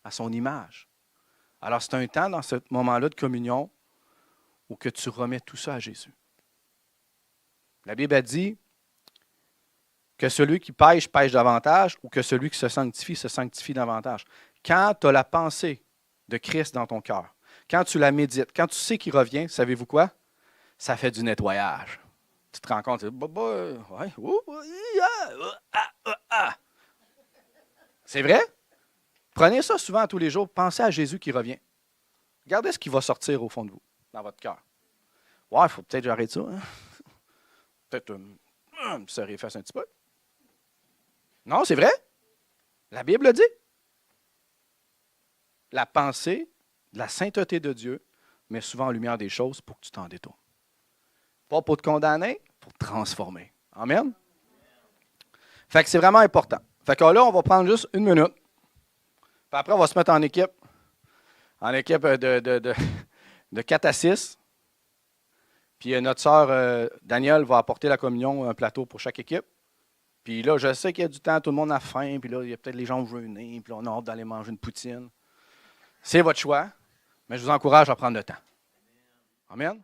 à son image. Alors, c'est un temps dans ce moment-là de communion où que tu remets tout ça à Jésus. La Bible a dit que celui qui pêche, pêche davantage ou que celui qui se sanctifie davantage. Quand tu as la pensée de Christ dans ton cœur, quand tu la médites, quand tu sais qu'il revient, savez-vous quoi? Ça fait du nettoyage. Tu te rends compte, c'est vrai? Prenez ça souvent tous les jours. Pensez à Jésus qui revient. Regardez ce qui va sortir au fond de vous. dans votre cœur. Ouais, il faut peut-être que j'arrête ça. Hein? Peut-être se réfasse un petit peu. Non, c'est vrai. La Bible le dit. La pensée de la sainteté de Dieu met souvent en lumière des choses pour que tu t'en détournes. Pas pour te condamner, pour te transformer. Amen? Fait que c'est vraiment important. Fait que là, on va prendre juste 1 minute. Puis après, on va se mettre en équipe. En équipe de 4 à 6. Puis notre sœur Danielle va apporter la communion, un plateau pour chaque équipe. Puis là, je sais qu'il y a du temps, tout le monde a faim. Puis là, il y a peut-être les gens jeûnés. Puis là, on a hâte d'aller manger une poutine. C'est votre choix. Mais je vous encourage à prendre le temps. Amen.